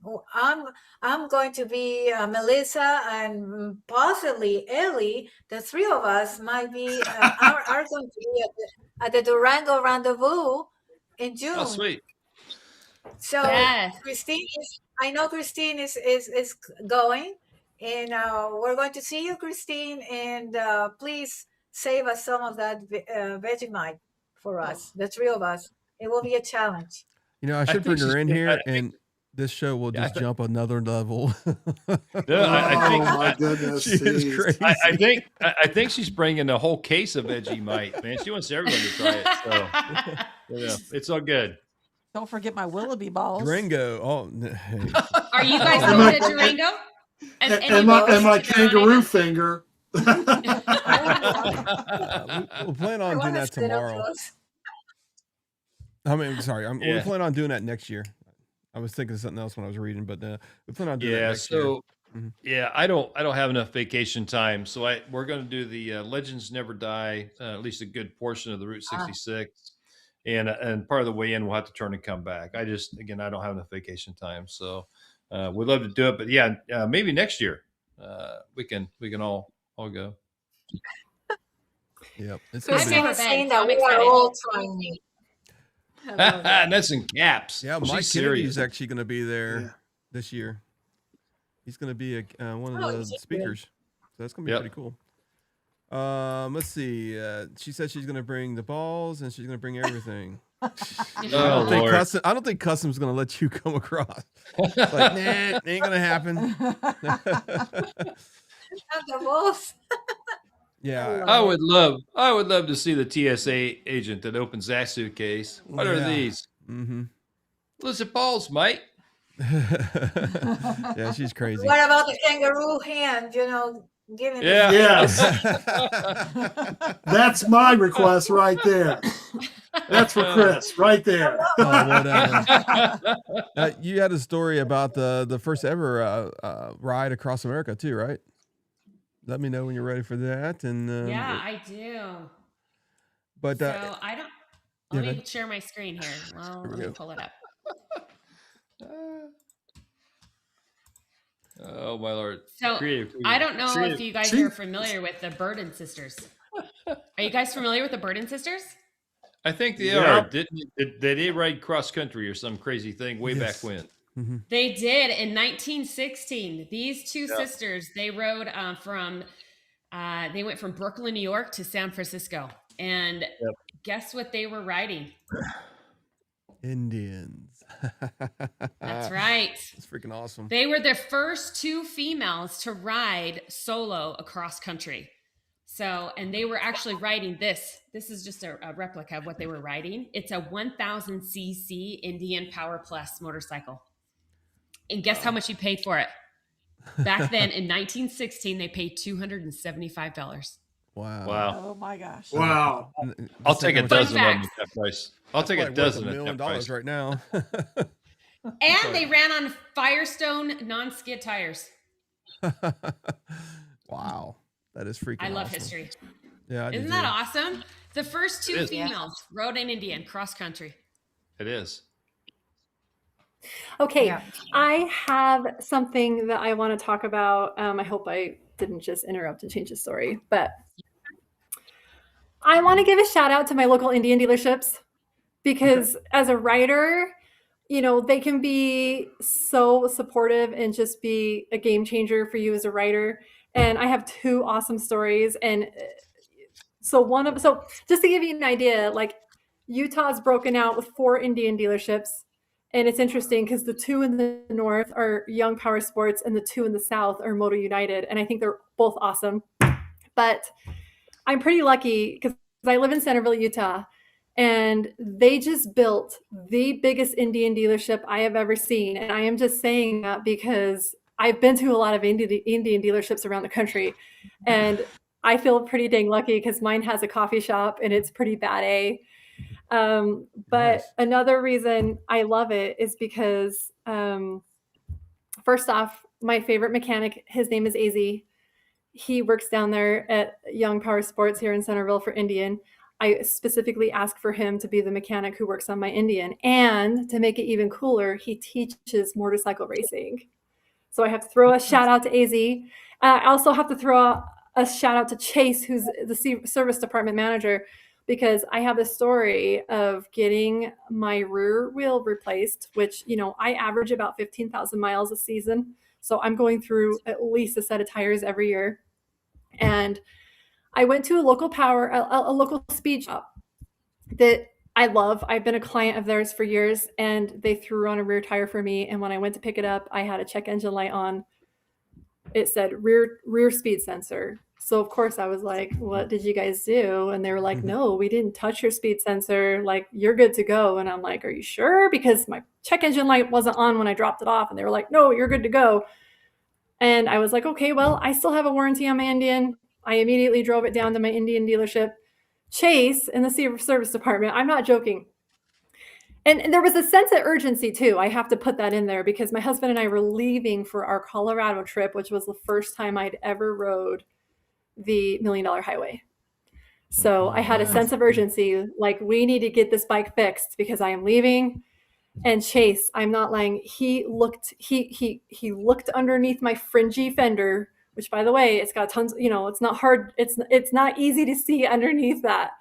I'm going to be Melissa and possibly Ellie. The three of us might be are going to be at the Durango Rendezvous in June. Oh, sweet. So Yes. Christine I know Christine is going, and we're going to see you, Christine. And please save us some of that Vegemite for us, the three of us. It will be a challenge. You know, I should think bring her she's in been- here, I think- and this show will Yeah, I just jump another level. No, I think Oh my goodness. she is Jeez. crazy. I think she's bringing a whole case of Vegemite, man. She wants everyone to try it. So it's all good. Don't forget my Willoughby balls. Durango. Oh, hey. Are you guys And going my- to Durango? And my kangaroo finger. We'll plan on doing that tomorrow. I mean, sorry, we Yeah. plan on doing that next year. I was thinking of something else when I was reading, but we plan on doing that Yeah. next year. So Mhm. yeah, I don't have enough vacation time, so we're going to do the Legends Never Die, at least a good portion of the Route 66, and part of the way in we'll have to turn and come back. I don't have enough vacation time, so we'd love to do it, but yeah, maybe next year we can all go. Yep, it's I've gonna be. never I've been, seen so that I'm we are excited. all trying. I love that. And that's in caps. Yeah, She's Mike Kennedy is serious. actually going to be there Yeah. this year. He's going to be one of Oh, the is he? speakers, so that's going to be Yep. pretty cool. Let's see. She said she's going to bring the balls and she's going to bring everything. Oh, I don't Lord. think Custom's going to let you come across. It's like, nah, it ain't going to happen. Not the most. Yeah. I would love to see the TSA agent that opens that suitcase. What are Yeah. these? Mm-hmm. Listen, balls, mate. Yeah, she's crazy. What about the kangaroo hand? Giving the- Yeah. Yes. That's my request right there. That's for Chris right there. Oh, whatever. You had a story about the first ever ride across America too, right? Let me know when you're ready for that. And Yeah, I do. but So I don't. yeah, Let go me share my screen here. Well, Here we let me go. pull it up. Oh my Lord. So Creative. I don't know if you guys See? are familiar with the Burden sisters. Are you guys familiar with the Burden sisters? I think they Yeah. are. Did they ride cross country or some crazy thing way Yes. back when? mm-hmm. They did in 1916. These two Yeah. sisters, they rode they went from Brooklyn, New York to San Francisco. And guess what they were riding? Indians. That's right. It's freaking awesome. They were the first two females to ride solo across country. So, and they were actually riding this. This is just a replica of what they were riding. It's a 1000 cc Indian Power Plus motorcycle. And guess how much you paid for it? Back then in 1916, they paid $275. Wow. Wow. Oh my gosh. Wow. I'll take a Just think dozen Fun of them fact. at that price. I'll take a like worth dozen $1 at million that price. right now. And they ran on Firestone non-skid tires. Wow. That is freaking I love awesome. history. Yeah, I do Isn't too. that awesome? The first two It is. females rode in Indian cross country. It is. Okay, Yeah. I have something that I want to talk about. I hope I didn't just interrupt and change the story, but I want to give a shout out to my local Indian dealerships because as a writer, they can be so supportive and just be a game changer for you as a writer. And I have two awesome stories. And so just to give you an idea, like Utah's broken out with 4 Indian dealerships. And it's interesting because the 2 in the north are Young Power Sports and the 2 in the south are Moto United. And I think they're both awesome. But I'm pretty lucky because I live in Centerville, Utah. And they just built the biggest Indian dealership I have ever seen. And I am just saying that because I've been to a lot of Indian dealerships around the country. And I feel pretty dang lucky because mine has a coffee shop and it's pretty bad A. But Nice. another reason I love it is because, first off, my favorite mechanic, his name is AZ. He works down there at Young Power Sports here in Centerville for Indian. I specifically asked for him to be the mechanic who works on my Indian. And to make it even cooler, he teaches motorcycle racing. So I have to throw a shout out to AZ. I also have to throw a shout out to Chase, who's the service department manager, because I have a story of getting my rear wheel replaced, which, you know, I average about 15,000 miles a season. So I'm going through at least a set of tires every year. And I went to a local local speed shop that I love. I've been a client of theirs for years, and they threw on a rear tire for me. And when I went to pick it up, I had a check engine light on. It said rear speed sensor. So of course I was like, what did you guys do? And they were like, no, we didn't touch your speed sensor. Like, you're good to go. And I'm like, are you sure? Because my check engine light wasn't on when I dropped it off. And they were like, no, you're good to go. And I was like, okay, well, I still have a warranty on my Indian. I immediately drove it down to my Indian dealership. Chase in the service department, I'm not joking. And there was a sense of urgency too. I have to put that in there because my husband and I were leaving for our Colorado trip, which was the first time I'd ever rode the $1 Million Highway. So I had a sense of urgency, like, we need to get this bike fixed because I am leaving. And Chase, I'm not lying, he looked underneath my fringy fender, which, by the way, it's got tons, you know, it's not hard, it's not easy to see underneath that.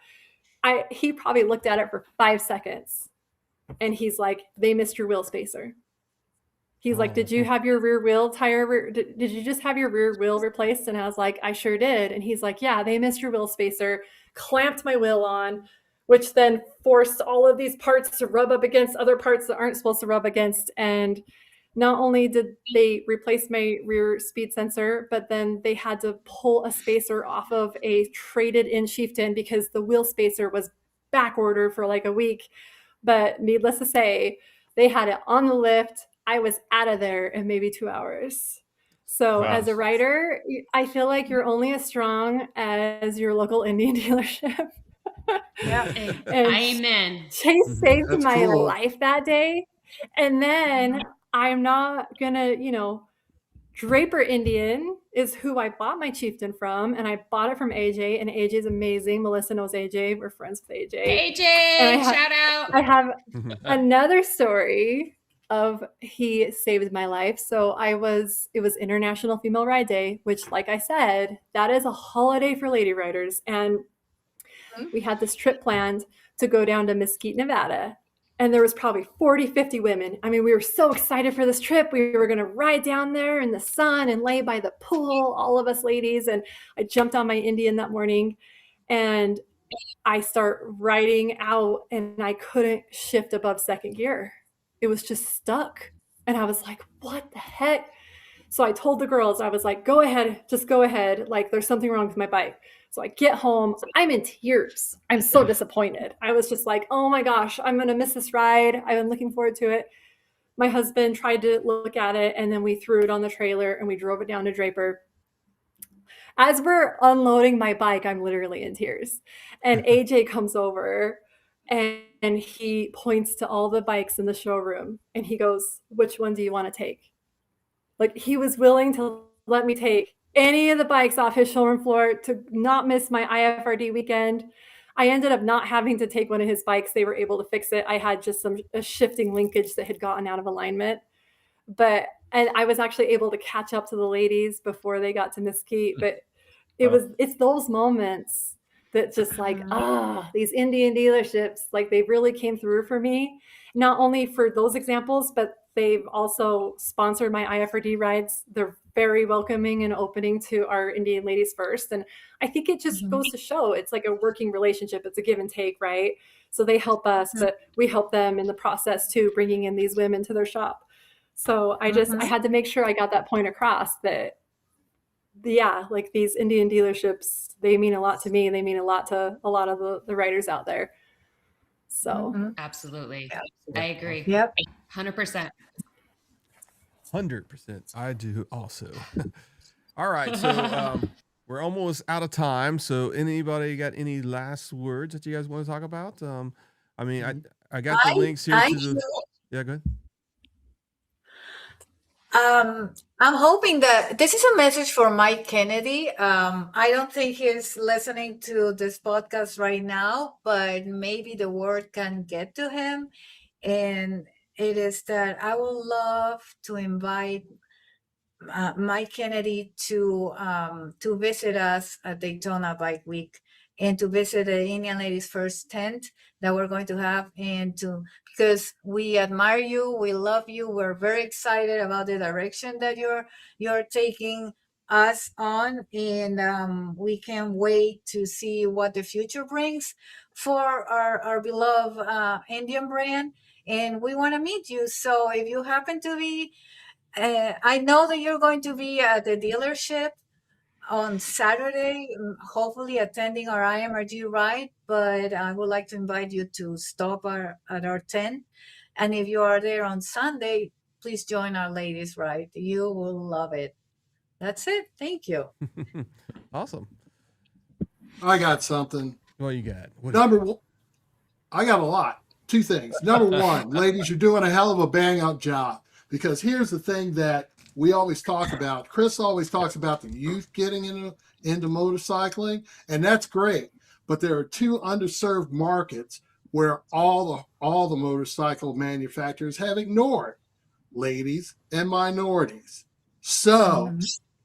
He probably looked at it for 5 seconds. And he's like, they missed your wheel spacer. He's like, did you have your rear wheel tire? Did you just have your rear wheel replaced? And I was like, I sure did. And he's like, yeah, they missed your wheel spacer, clamped my wheel on, which then forced all of these parts to rub up against other parts that aren't supposed to rub against. And not only did they replace my rear speed sensor, but then they had to pull a spacer off of a traded in chieftain because the wheel spacer was back ordered for like a week. But needless to say, they had it on the lift. I was out of there in maybe 2 hours. So Wow. as a rider, I feel like you're only as strong as your local Indian dealership. Yeah. Amen. Chase saved That's my cool. life that day. And then I'm not going to, you know, Draper Indian is who I bought my chieftain from. And I bought it from AJ. And AJ is amazing. Melissa knows AJ. We're friends with AJ. AJ, shout out. I have another story of he saved my life. So it was International Female Ride Day, which, like I said, that is a holiday for lady riders. And we had this trip planned to go down to Mesquite, Nevada. And there was probably 40, 50 women. I mean, we were so excited for this trip. We were going to ride down there in the sun and lay by the pool, all of us ladies. And I jumped on my Indian that morning and I start riding out and I couldn't shift above second gear. It was just stuck. And I was like, what the heck? So I told the girls, I was like, go ahead, just go ahead. Like, there's something wrong with my bike. So I get home, I'm in tears. I'm so disappointed. I was just like, oh my gosh, I'm going to miss this ride. I've been looking forward to it. My husband tried to look at it and then we threw it on the trailer and we drove it down to Draper. As we're unloading my bike, I'm literally in tears. And AJ comes over and he points to all the bikes in the showroom and he goes, which one do you want to take? Like, he was willing to let me take any of the bikes off his showroom floor to not miss my IFRD weekend. I ended up not having to take one of his bikes. They were able to fix it. I had just a shifting linkage that had gotten out of alignment. And I was actually able to catch up to the ladies before they got to Mesquite. But it's those moments that just like, these Indian dealerships, like, they really came through for me. Not only for those examples, but they've also sponsored my IFRD rides. They're very welcoming and opening to our Indian ladies first. And I think it just goes to show it's like a working relationship. It's a give and take, right? So they help us, but we help them in the process too, bringing in these women to their shop. So I had to make sure I got that point across that, yeah, like, these Indian dealerships, they mean a lot to me. They mean a lot to a lot of the riders out there. So Absolutely. I agree. Yep. 100%. 100%. I do also. All right. So we're almost out of time. So anybody got any last words that you guys want to talk about? I mean, I got the links here to the. Yeah, go ahead. I'm hoping that this is a message for Mike Kennedy. I don't think he's listening to this podcast right now, but maybe the word can get to him. And it is that I would love to invite Mike Kennedy to visit us at Daytona Bike Week and to visit the Indian Ladies First tent that we're going to have, and to, because we admire you, we love you, we're very excited about the direction that you're taking us on, and we can't wait to see what the future brings for our beloved Indian brand, and we want to meet you. So if you happen to be I know that you're going to be at the dealership on Saturday, hopefully attending our IMRG ride, but I would like to invite you to stop at our tent. And if you are there on Sunday, please join our ladies ride. You will love it. That's it. Thank you. Awesome. I got something. What you got? Number one, I got a lot. Two things. Number one, ladies, you're doing a hell of a bang up job, because here's the thing that we always talk about. Chris always talks about the youth getting into motorcycling, and that's great. But there are two underserved markets where all the motorcycle manufacturers have ignored: ladies and minorities. So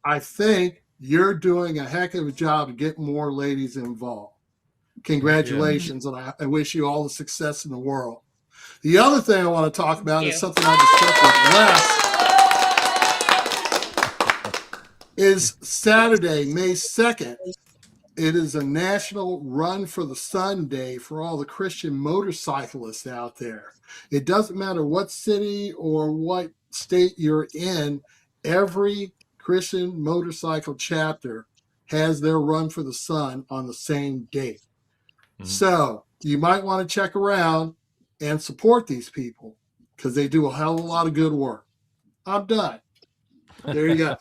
I think you're doing a heck of a job to get more ladies involved. Congratulations, and I wish you all the success in the world. The other thing I want to talk about is something I discussed with Les. Is Saturday, May 2nd. It is a National Run for the Sun Day for all the Christian motorcyclists out there. It doesn't matter what city or what state you're in, every Christian motorcycle chapter has their Run for the Sun on the same date. So you might want to check around and support these people, because they do a hell of a lot of good work. I'm done. There you go.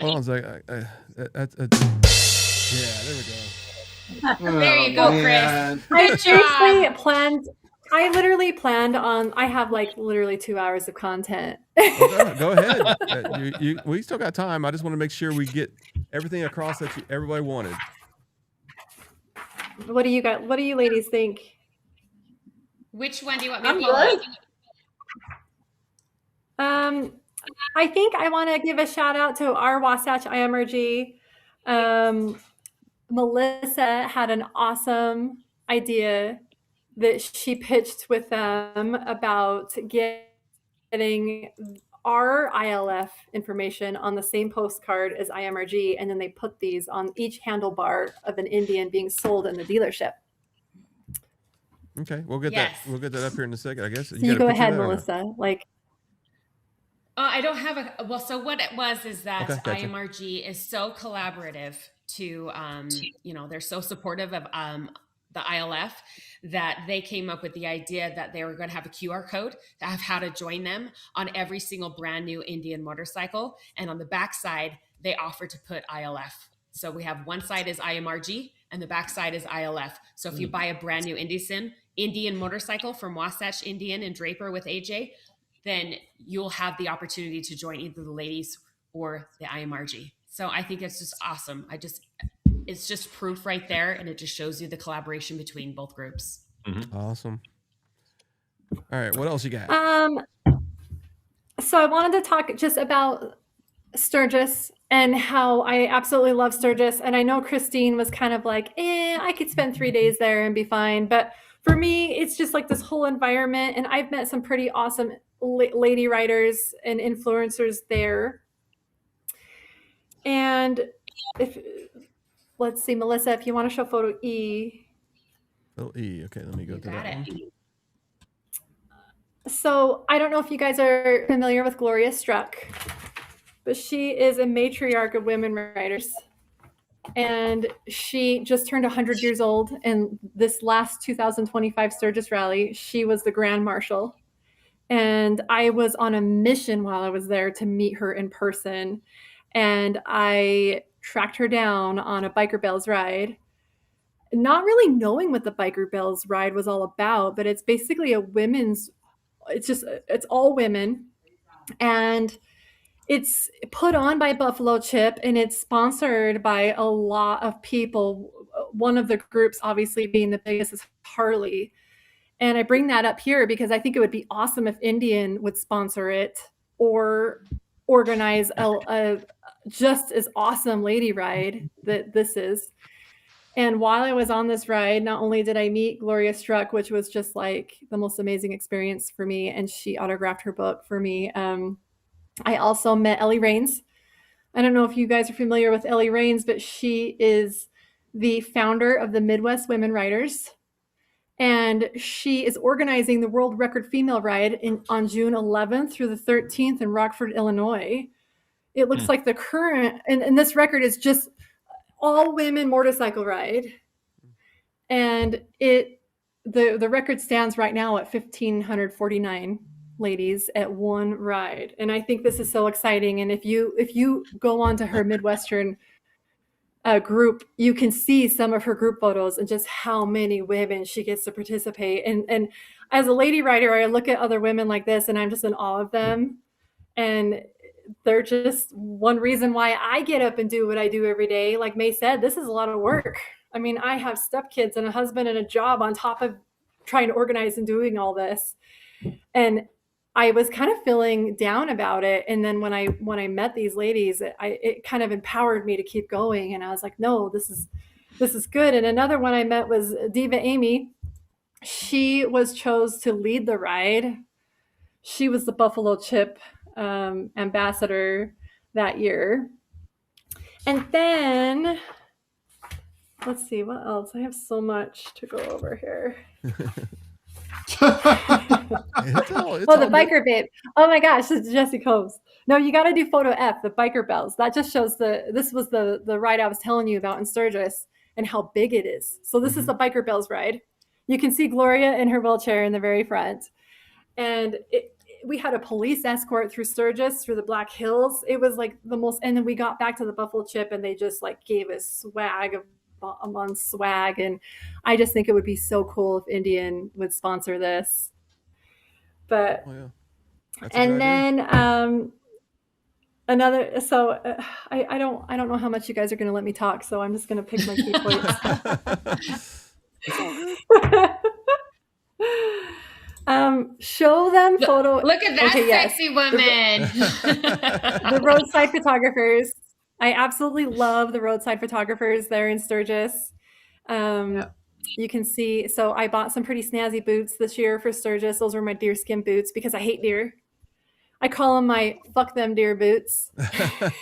Hold on a second. Yeah, there we go. There you go, man. Chris. I literally planned on, I have like literally 2 hours of content. Go ahead. We still got time. I just want to make sure we get everything across that everybody wanted. What do you got? What do you ladies think? Which one do you want me to pull up? I think I want to give a shout out to our Wasatch IMRG. Melissa had an awesome idea that she pitched with them about getting our ILF information on the same postcard as IMRG, and then they put these on each handlebar of an Indian being sold in the dealership. Okay, we'll get that. We'll get that up here in a second, I guess. So you go ahead, Melissa. I don't have a. Well, so what it was is that gotcha. IMRG is so collaborative to, they're so supportive of the ILF that they came up with the idea that they were going to have a QR code to have how to join them on every single brand new Indian motorcycle. And on the back side, they offer to put ILF. So we have one side is IMRG and the back side is ILF. So if you buy a brand new Indian motorcycle from Wasatch Indian and Draper with AJ, then you'll have the opportunity to join either the ladies or the IMRG. So I think it's just awesome. It's just proof right there, and it just shows you the collaboration between both groups. Awesome. All right, what else you got? So I wanted to talk just about Sturgis and how I absolutely love Sturgis. And I know Christine was kind of like, I could spend 3 days there and be fine. But for me, it's just like this whole environment. And I've met some pretty awesome lady riders and influencers there. And let's see, Melissa, if you want to show photo E. Photo E. Okay, let me go to that one. So I don't know if you guys are familiar with Gloria Struck, but she is a matriarch of women riders. And she just turned 100 years old. And this last 2025 Sturgis rally, she was the Grand Marshal. And I was on a mission while I was there to meet her in person. And I tracked her down on a Biker Bells ride, not really knowing what the Biker Bells ride was all about, but it's basically a women's it's all women, and it's put on by Buffalo Chip, and it's sponsored by a lot of people. One of the groups, obviously being the biggest, is Harley. And I bring that up here because I think it would be awesome if Indian would sponsor it or organize a just as awesome lady ride that this is. And while I was on this ride, not only did I meet Gloria Struck, which was just like the most amazing experience for me, and she autographed her book for me. I also met Ellie Rains. I don't know if you guys are familiar with Ellie Rains, but she is the founder of the Midwest Women Riders. And she is organizing the World Record Female Ride on June 11th through the 13th in Rockford, Illinois. It looks like the current, and this record is just all women motorcycle ride. And the record stands right now at 1,549 ladies at one ride. And I think this is so exciting. And if you go onto her Midwestern group, you can see some of her group photos and just how many women she gets to participate. And as a lady rider, I look at other women like this and I'm just in awe of them. And they're just one reason why I get up and do what I do every day. Like May said, this is a lot of work. I mean, I have stepkids and a husband and a job on top of trying to organize and doing all this. And I was kind of feeling down about it. And then when I met these ladies, it kind of empowered me to keep going. And I was like, no, this is good. And another one I met was Diva Amy. She was chose to lead the ride. She was the Buffalo Chip ambassador that year. And then let's see what else. I have so much to go over here. The biker babe. Oh my gosh, it's Jesse Combs. No, you got to do photo F, the biker bells. That just shows this was the ride I was telling you about in Sturgis and how big it is. So this is the biker bells ride. You can see Gloria in her wheelchair in the very front. And we had a police escort through Sturgis, through the Black Hills. It was like the most, and then we got back to the Buffalo Chip and they just like gave us swag on swag. And I just think it would be so cool if Indian would sponsor this. But and then another, so I don't know how much you guys are going to let me talk, so I'm just going to pick my key points. Show them photo. Look at that sexy woman. The roadside photographers. I absolutely love the roadside photographers there in Sturgis. You can see, so I bought some pretty snazzy boots this year for Sturgis. Those were my deerskin boots because I hate deer. I call them my fuck them deer boots. I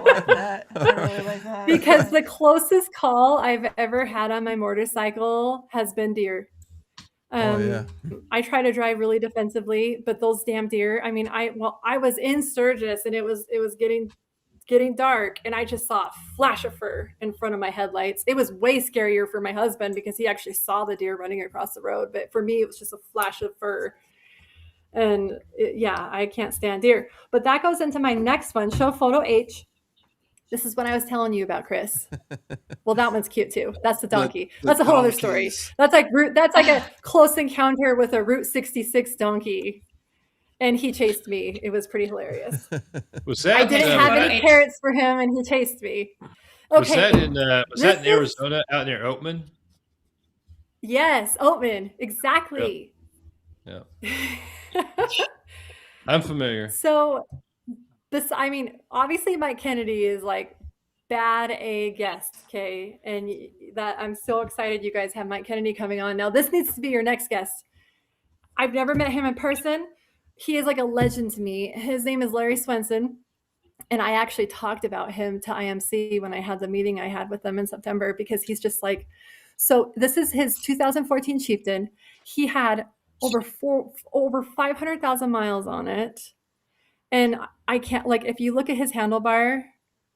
like that. I really like that. Because the closest call I've ever had on my motorcycle has been deer. I try to drive really defensively, but those damn deer, I mean, I was in Sturgis and it was getting dark and I just saw a flash of fur in front of my headlights. It was way scarier for my husband because he actually saw the deer running across the road. But for me, it was just a flash of fur. And I can't stand deer. But that goes into my next one. Show photo H. This is what I was telling you about, Chris. Well, that one's cute too. That's the donkey. That's a whole other story. That's like a close encounter with a Route 66 donkey. And he chased me. It was pretty hilarious. I didn't have any carrots for him, and he chased me. Okay. Was that in Arizona, out near Oltmanns? Yes, Oltmanns. Exactly. Yeah. I'm familiar. So, obviously Mike Kennedy is like bad A guest, okay? And that I'm so excited you guys have Mike Kennedy coming on. Now, this needs to be your next guest. I've never met him in person. He is like a legend to me. His name is Larry Swenson. And I actually talked about him to IMC when I had the meeting I had with them in September, because he's just like, so this is his 2014 Chieftain. He had over 500,000 miles on it. And I can't, like, if you look at his handlebar,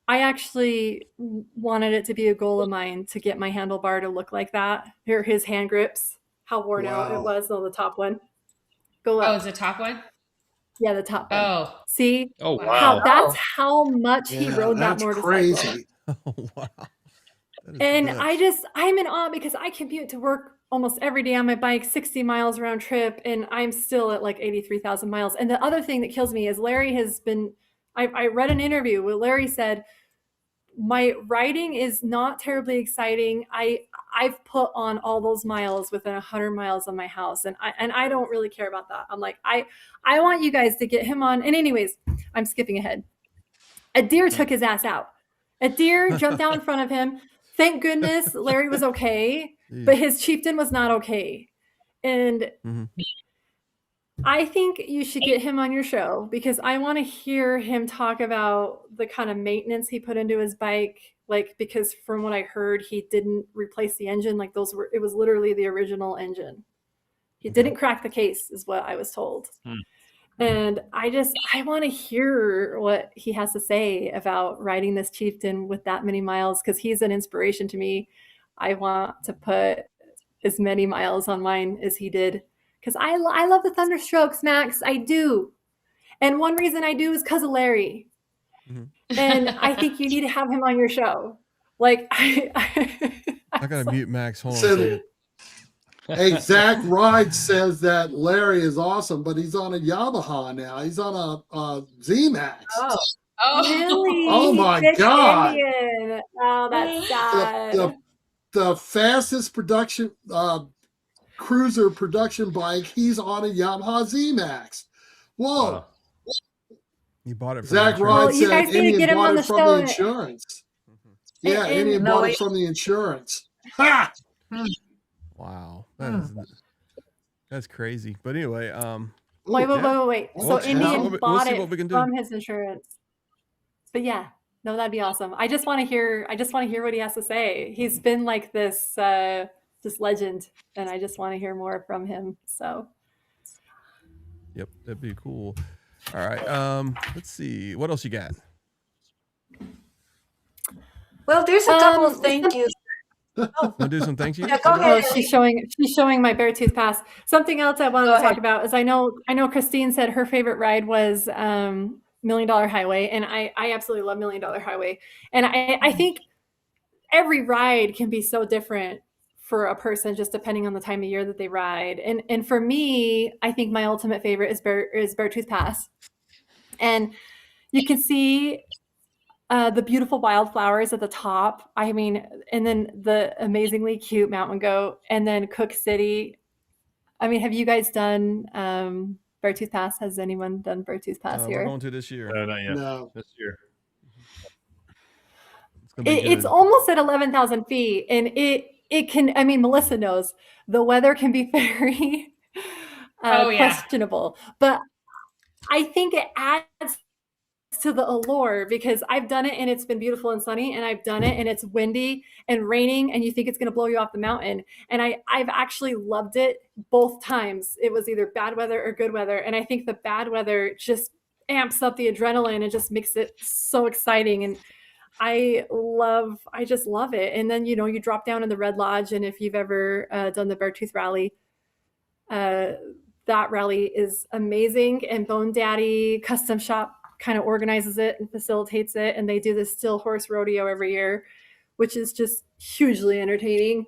I actually wanted it to be a goal of mine to get my handlebar to look like that. Here, his hand grips, how worn out it was on the top one. Go up. Oh, is the top one? Yeah, the top one. Oh. See? Oh, wow. That's how much he rode that motorcycle. Crazy. Oh, wow. And I'm in awe because I commute to work almost every day on my bike, 60 miles round trip, and I'm still at like 83,000 miles. And the other thing that kills me is Larry has been, I read an interview where Larry said, my riding is not terribly exciting. I've put on all those miles within 100 miles of my house, and I don't really care about that. I'm like, I want you guys to get him on. And anyways, I'm skipping ahead. A deer took his ass out. A deer jumped out in front of him. Thank goodness Larry was okay, but his chieftain was not okay. And I think you should get him on your show because I want to hear him talk about the kind of maintenance he put into his bike. Like, because from what I heard, he didn't replace the engine. Like it was literally the original engine. He didn't crack the case is what I was told. And I want to hear what he has to say about riding this chieftain with that many miles, because he's an inspiration to me. I want to put as many miles on mine as he did, because I love the Thunderstrokes, Max. I do. And one reason I do is because of Larry. And I think you need to have him on your show. Like, I got to mute Max. Hold on a second. Hey, Zach Ride says that Larry is awesome, but he's on a Yamaha now. He's on a Z-Max. Oh, really? Oh my God. Indian. Oh, that's sad. The fastest production cruiser production bike, he's on a Yamaha Z-Max. Whoa. Wow. You bought it from Zach the Ride you guys said need to Indian get him bought on it the from show. the insurance. Yeah, Indian bought it from the insurance. Ha! Wow. That's crazy. But anyway, Wait. So Indian bought see it what we can do. from his insurance. But yeah, no, that'd be awesome. I just want to hear what he has to say. He's been like this legend, and I just want to hear more from him. So Yep, that'd be cool. All right. Let's see. What else you got? Well, there's a couple of thank yous. Want to do some thank yous? Yeah, go ahead. she's showing my Beartooth Pass. Something else I wanted to talk about is I know Christine said her favorite ride was $1 Million Highway, and I absolutely love $1 Million Highway. And I think every ride can be so different for a person, just depending on the time of year that they ride. And for me, I think my ultimate favorite is Beartooth Pass. And you can see the beautiful wildflowers at the top. I mean, and then the amazingly cute mountain goat, and then Cook City. I mean, have you guys done Beartooth Pass? Has anyone done Beartooth Pass here? We're going to this year. No, not yet. No. This year. It's almost at 11,000 feet, and it can. I mean, Melissa knows the weather can be very questionable, but I think it adds to the allure, because I've done it and it's been beautiful and sunny, and I've done it and it's windy and raining, and you think it's going to blow you off the mountain. And I've actually loved it both times. It was either bad weather or good weather, and I think the bad weather just amps up the adrenaline and just makes it so exciting. And I just love it. And then, you drop down in the Red Lodge, and if you've ever done the Beartooth Rally, that rally is amazing. And Bone Daddy Custom Shop kind of organizes it and facilitates it, and they do this still horse rodeo every year, which is just hugely entertaining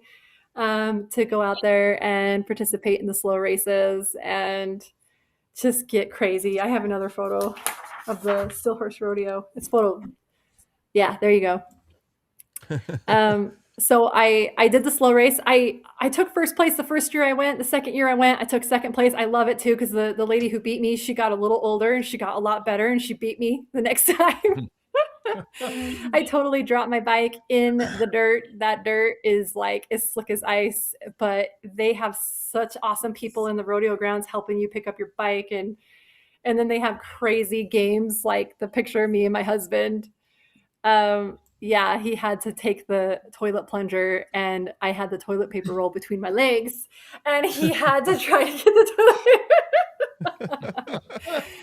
to go out there and participate in the slow races and just get crazy. I have another photo of the still horse rodeo. It's photo. Yeah, there you go. So I did the slow race. I took first place the first year I went. The second year I went, I took second place. I love it too, because the lady who beat me, she got a little older and she got a lot better, and she beat me the next time. I totally dropped my bike in the dirt. That dirt is like as slick as ice, but they have such awesome people in the rodeo grounds helping you pick up your bike. And then they have crazy games like the picture of me and my husband. Yeah, he had to take the toilet plunger, and I had the toilet paper roll between my legs, and he had to try to get the toilet paper.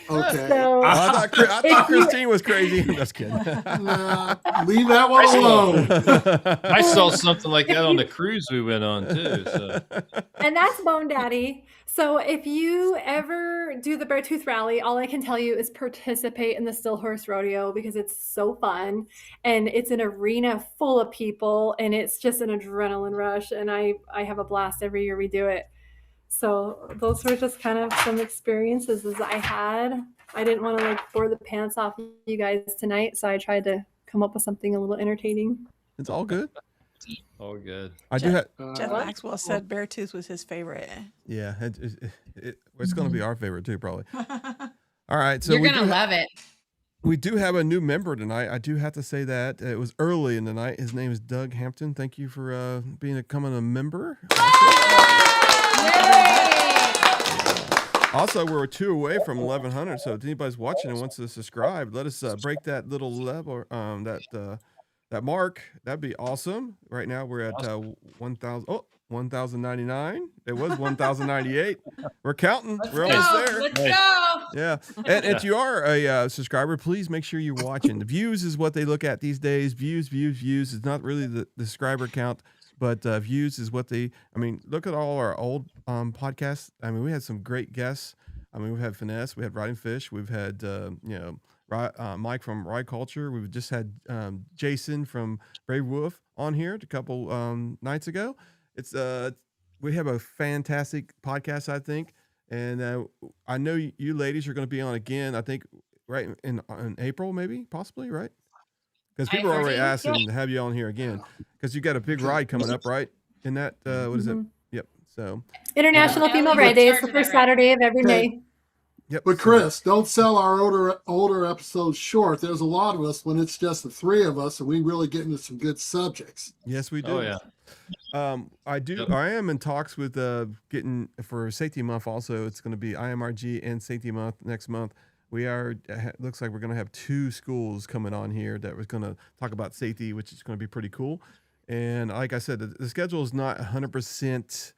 Okay. So I thought Christine was crazy. I'm just kidding. Nah, leave that one alone. I saw something like that on the cruise we went on too. So and that's Bone Daddy. So if you ever do the Beartooth Rally, all I can tell you is participate in the Still Horse Rodeo because it's so fun and it's an arena full of people and it's just an adrenaline rush. And I have a blast every year we do it. So those were just kind of some experiences as I had. I didn't want to like bore the pants off you guys tonight, so I tried to come up with something a little entertaining. It's all good. all good. I do have. Jeff Maxwell said Beartooth was his favorite. Yeah, it's going to be our favorite too, probably. All right, so You're going to love it. we do have a new member tonight. I do have to say that it was early in the night. His name is Doug Hampton. Thank you for becoming a member. Also, we're 2 away from 1,100. So if anybody's watching and wants to subscribe, let us break that little level, that mark. That'd be awesome. Right now we're at 1,000. Oh, 1,099. It was 1,098. We're counting. We're almost there. Let's go. Yeah. And if you are a subscriber, please make sure you're watching. The views is what they look at these days. Views. It's not really the subscriber count, but views is what they, look at all our old podcasts. We had some great guests. We've had Finesse, we had Riding Fish, we've had, Mike from Ride Culture. We've just had Jason from Brave Wolf on here a couple nights ago. It's we have a fantastic podcast, I think. And I know you ladies are going to be on again, I think, right in April, maybe, possibly, right? Because people are already asking to have you on here again. Because you got a big ride coming up, right? In that, what is it? Yep. So International Female Ride Day is the first Saturday of every May. Yep. But Chris, don't sell our older episodes short. There's a lot of us when it's just the three of us, and we really get into some good subjects. Yes, we do. Oh yeah. I do. Yep. I am in talks with getting for Safety Month. Also, it's going to be IMRG and Safety Month next month. We are. Looks like we're going to have 2 schools coming on here that was going to talk about safety, which is going to be pretty cool. And like I said, the schedule is not 100%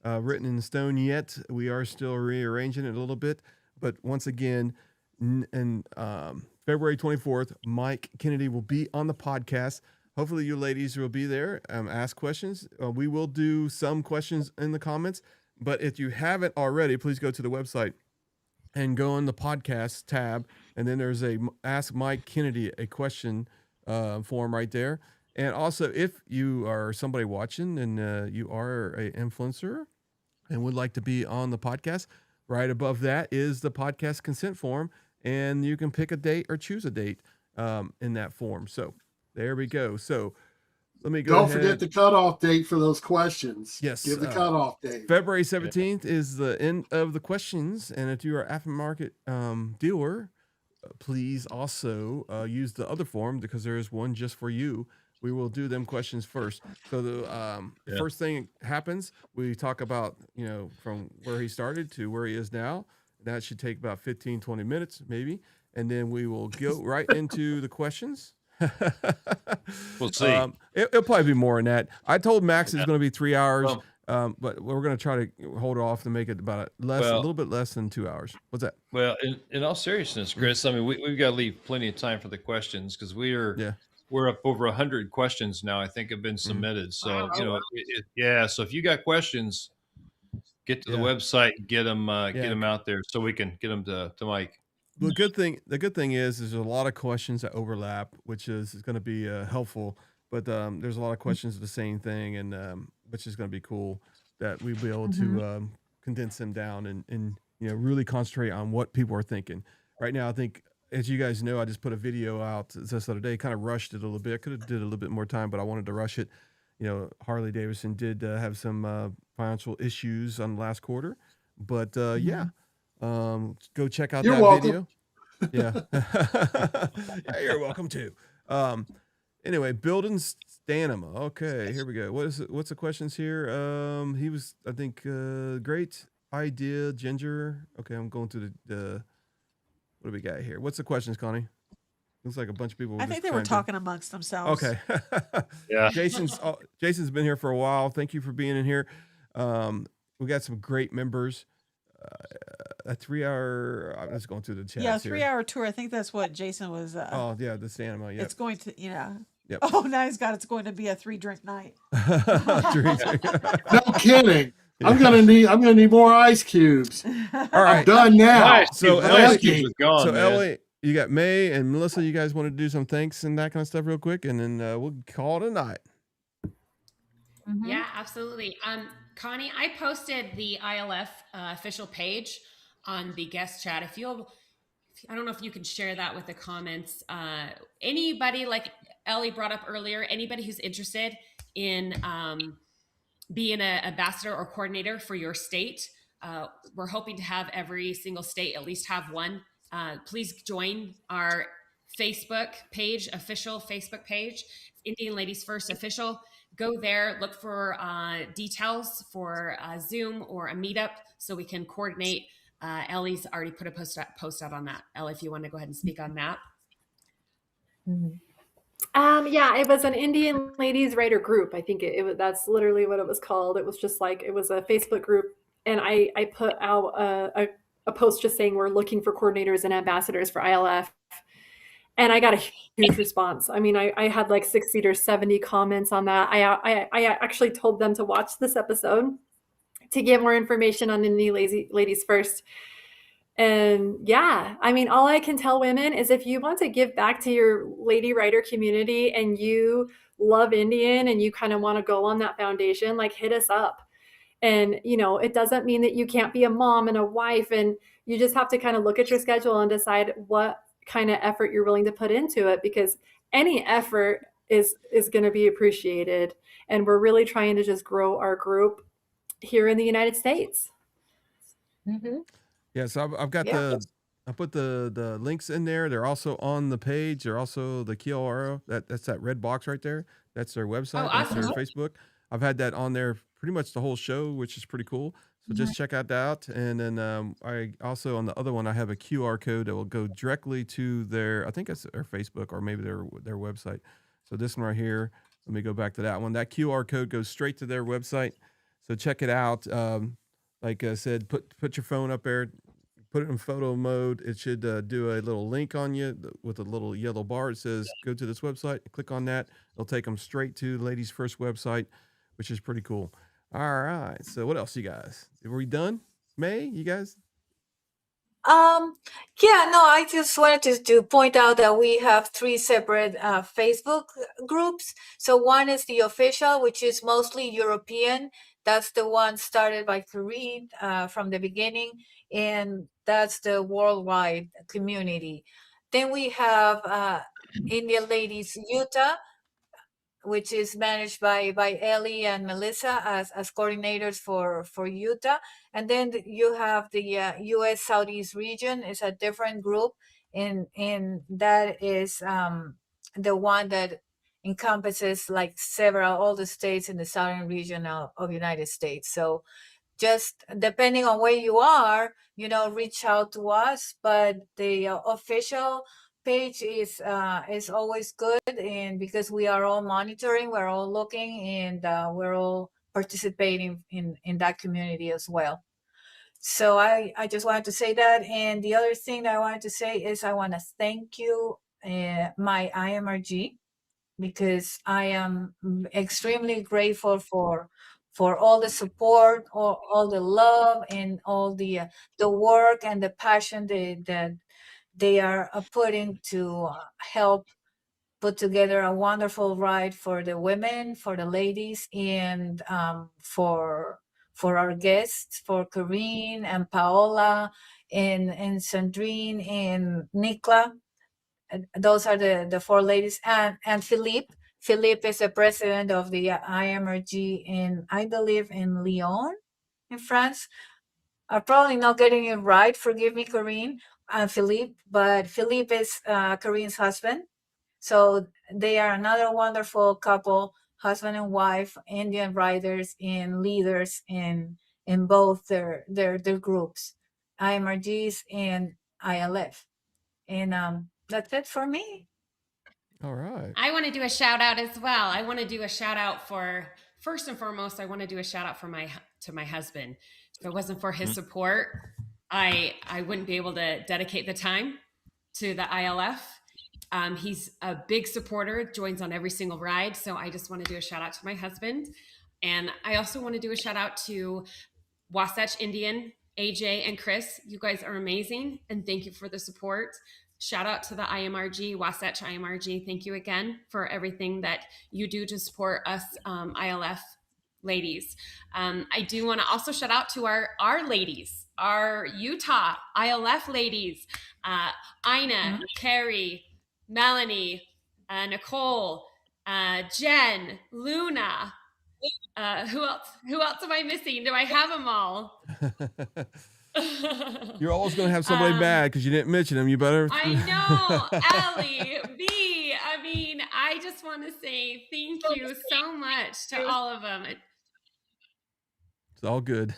written in stone yet. We are still rearranging it a little bit. But once again, in February 24th, Mike Kennedy will be on the podcast. Hopefully you ladies will be there, ask questions. We will do some questions in the comments. But if you haven't already, please go to the website and go on the podcast tab. And then there's a Ask Mike Kennedy a question form right there. And also, if you are somebody watching and you are an influencer and would like to be on the podcast, right above that is the podcast consent form, and you can pick a date or choose a date in that form. So there we go. So let me go Don't ahead. forget the cutoff date for those questions. Yes, Give the cutoff date. February 17th is the end of the questions. And if you are aftermarket dealer, please also use the other form because there is one just for you. We will do them questions first. So the first thing happens, we talk about, from where he started to where he is now. That should take about 15, 20 minutes, maybe. And then we will go right into the questions. We'll see. It'll probably be more than that. I told Max it's going to be 3 hours, but we're going to try to hold off to make it about a little bit less than 2 hours. What's that? Well, in all seriousness, Chris, we've got to leave plenty of time for the questions because we're up over 100 questions now, I think, have been submitted. So, so if you got questions, get to the website and get them out there so we can get them to Mike. The good thing is there's a lot of questions that overlap, which is going to be helpful, but there's a lot of questions of the same thing, and which is going to be cool that we'll be able to condense them down and really concentrate on what people are thinking. Right now, I think, as you guys know, I just put a video out this other day, kind of rushed it a little bit. Could have did a little bit more time, but I wanted to rush it. Harley Davidson did have some financial issues on the last quarter, but go check out video. Yeah. Yeah, you're welcome too. Anyway, building stamina. Okay, here we go. What's the questions here? He was, I think, great idea, Ginger. Okay, I'm going to the what do we got here? What's the questions, Connie? Looks like a bunch of people. I think they were talking amongst themselves. Okay. Yeah. Jason's been here for a while. Thank you for being in here. We got some great members. a 3-hour. I'm just going through the chats Yeah, here. 3-hour tour. I think that's what Jason was. Oh yeah, the Santa. Yep. It's going to, Yep. Oh, now he's got. It's going to be a 3-drink night. No kidding. I'm gonna need more ice cubes. All right, Done now. Nice. So Dude, Ellie- ice cubes was gone, so man. Ellie, you got May and Melissa. You guys want to do some thanks and that kind of stuff real quick, and then we'll call it a night. Mhm. Yeah, absolutely. Connie, I posted the ILF official page on the guest chat. I don't know if you can share that with the comments. Anybody, like Ellie brought up earlier, anybody who's interested in being an ambassador or coordinator for your state, we're hoping to have every single state at least have one. Please join our Facebook page, official Facebook page, Indian Ladies First Official. Go there, look for details for a Zoom or a meetup so we can coordinate. Ellie's already put a post out on that. Ellie, if you want to go ahead and speak on that. Yeah, it was an Indian ladies writer group. I think it was, that's literally what it was called. It was just like, it was a Facebook group. And I put out a post just saying we're looking for coordinators and ambassadors for ILF. And I got a huge response. I mean, I had like 60 or 70 comments on that. I actually told them to watch this episode to get more information on Indian Ladies First. And yeah, I mean, all I can tell women is if you want to give back to your lady writer community and you love Indian and you kind of want to go on that foundation, like hit us up. And, it doesn't mean that you can't be a mom and a wife, and you just have to kind of look at your schedule and decide what kind of effort you're willing to put into it, because any effort is going to be appreciated. And we're really trying to just grow our group here in the United States. Mm-hmm. Yeah, so I've got I put the links in there. They're also on the page. They're also the QR. That's that red box right there. That's their website. Oh, That's awesome. their Facebook. I've had that on there pretty much the whole show, which is pretty cool. So just check that out. And then I also, on the other one, I have a QR code that will go directly to their, I think it's their Facebook or maybe their website. So this one right here, let me go back to that one. That QR code goes straight to their website. So check it out. Like I said, put your phone up there, put it in photo mode. It should do a little link on you with a little yellow bar. It says, go to this website. Click on that. It'll take them straight to Ladies First website, which is pretty cool. All right. So what else, you guys? Were we done? May, you guys? Yeah, no, I just wanted to point out that we have 3 separate Facebook groups. So one is the official, which is mostly European. That's the one started by Corinne from the beginning, and that's the worldwide community. Then we have Indian Ladies Utah, which is managed by Ellie and Melissa as coordinators for Utah. And then you have the U.S. Southeast region is a different group, and that is the one that encompasses like all the states in the southern region of United States. So just depending on where you are, reach out to us. But the official page is always good, and because we are all monitoring, we're all looking, and we're all participating in that community as well. So I just wanted to say that. And the other thing that I wanted to say is I want to thank you, my IMRG, because I am extremely grateful for all the support, all the love, and all the work and the passion that they are putting to help put together a wonderful ride for the women, for the ladies, and for our guests, for Corinne and Paola and Sandrine and Nikla. Those are the 4 ladies, and Philippe. Philippe is the president of the IMRG in, I believe, in Lyon, in France. I'm probably not getting it right. Forgive me, Corinne and Philippe, but Philippe is Corinne's husband. So they are another wonderful couple, husband and wife, Indian riders and leaders in both their groups, IMRGs and ILF. And that's it for me. All right. I want to do a shout out as well. I want to do a shout out for, first and foremost, I want to do a shout out for my husband. If it wasn't for his support, I wouldn't be able to dedicate the time to the ILF. He's a big supporter, joins on every single ride. So I just want to do a shout out to my husband. And I also want to do a shout out to Wasatch Indian, AJ and Chris. You guys are amazing. And thank you for the support. Shout out to the IMRG, Wasatch IMRG. Thank you again for everything that you do to support us ILF ladies. I do want to also shout out to our ladies, our Utah ILF ladies, Ina, Carrie, Melanie, Nicole, Jen, Luna. Who else am I missing? Do I have them all? You're always going to have somebody mad because you didn't mention them. You better. I know, Ellie, B. I mean, I just want to say thank you so much to all of them. It's all good.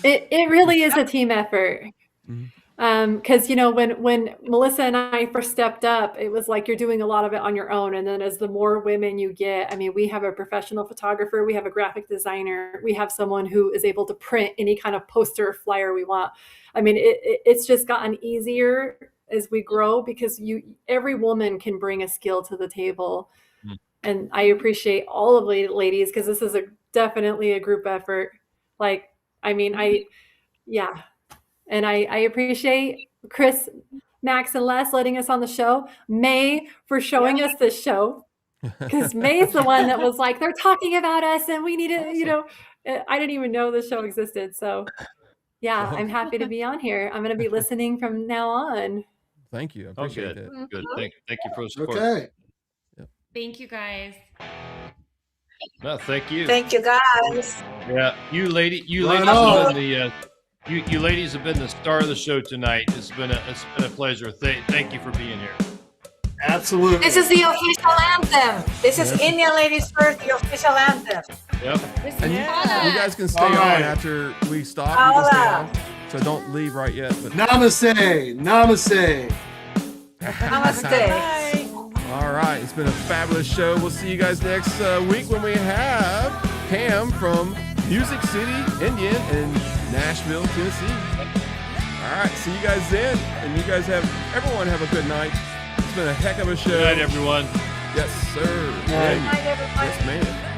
It really is a team effort. Mhm. Because when Melissa and I first stepped up, it was like you're doing a lot of it on your own, and then as the more women you get, I mean, we have a professional photographer, we have a graphic designer, we have someone who is able to print any kind of poster or flyer we want. I mean, it's just gotten easier as we grow because every woman can bring a skill to the table, and I appreciate all of the ladies because this is definitely a group effort. Like, I mean, yeah. And I appreciate Chris, Max, and Les letting us on the show. May for showing us this show. Because May's the one that was like, they're talking about us and we need to, I didn't even know the show existed. So yeah, I'm happy to be on here. I'm going to be listening from now on. Thank you. I appreciate good. that. Good. Thank you for the support. Okay. Thank you, guys. No, thank you. Thank you, guys. Yeah, you ladies Right have on. been the you ladies have been the star of the show tonight. It's been a pleasure. Thank you for being here. Absolutely. This is the official anthem. This is Indian Ladies First, the official anthem. Yep. This And is you Paula. guys can stay All right. on after we stop. You can stay on. So don't leave right yet. But Namaste. Namaste. Namaste. Bye. all right, it's been a fabulous show. We'll see you guys next week when we have Pam from Music City, Indian, in Nashville, Tennessee. All right, see you guys then, and you guys everyone have a good night. It's been a heck of a show. Good night, everyone. Yes, sir. Good night, everybody. Yes, ma'am.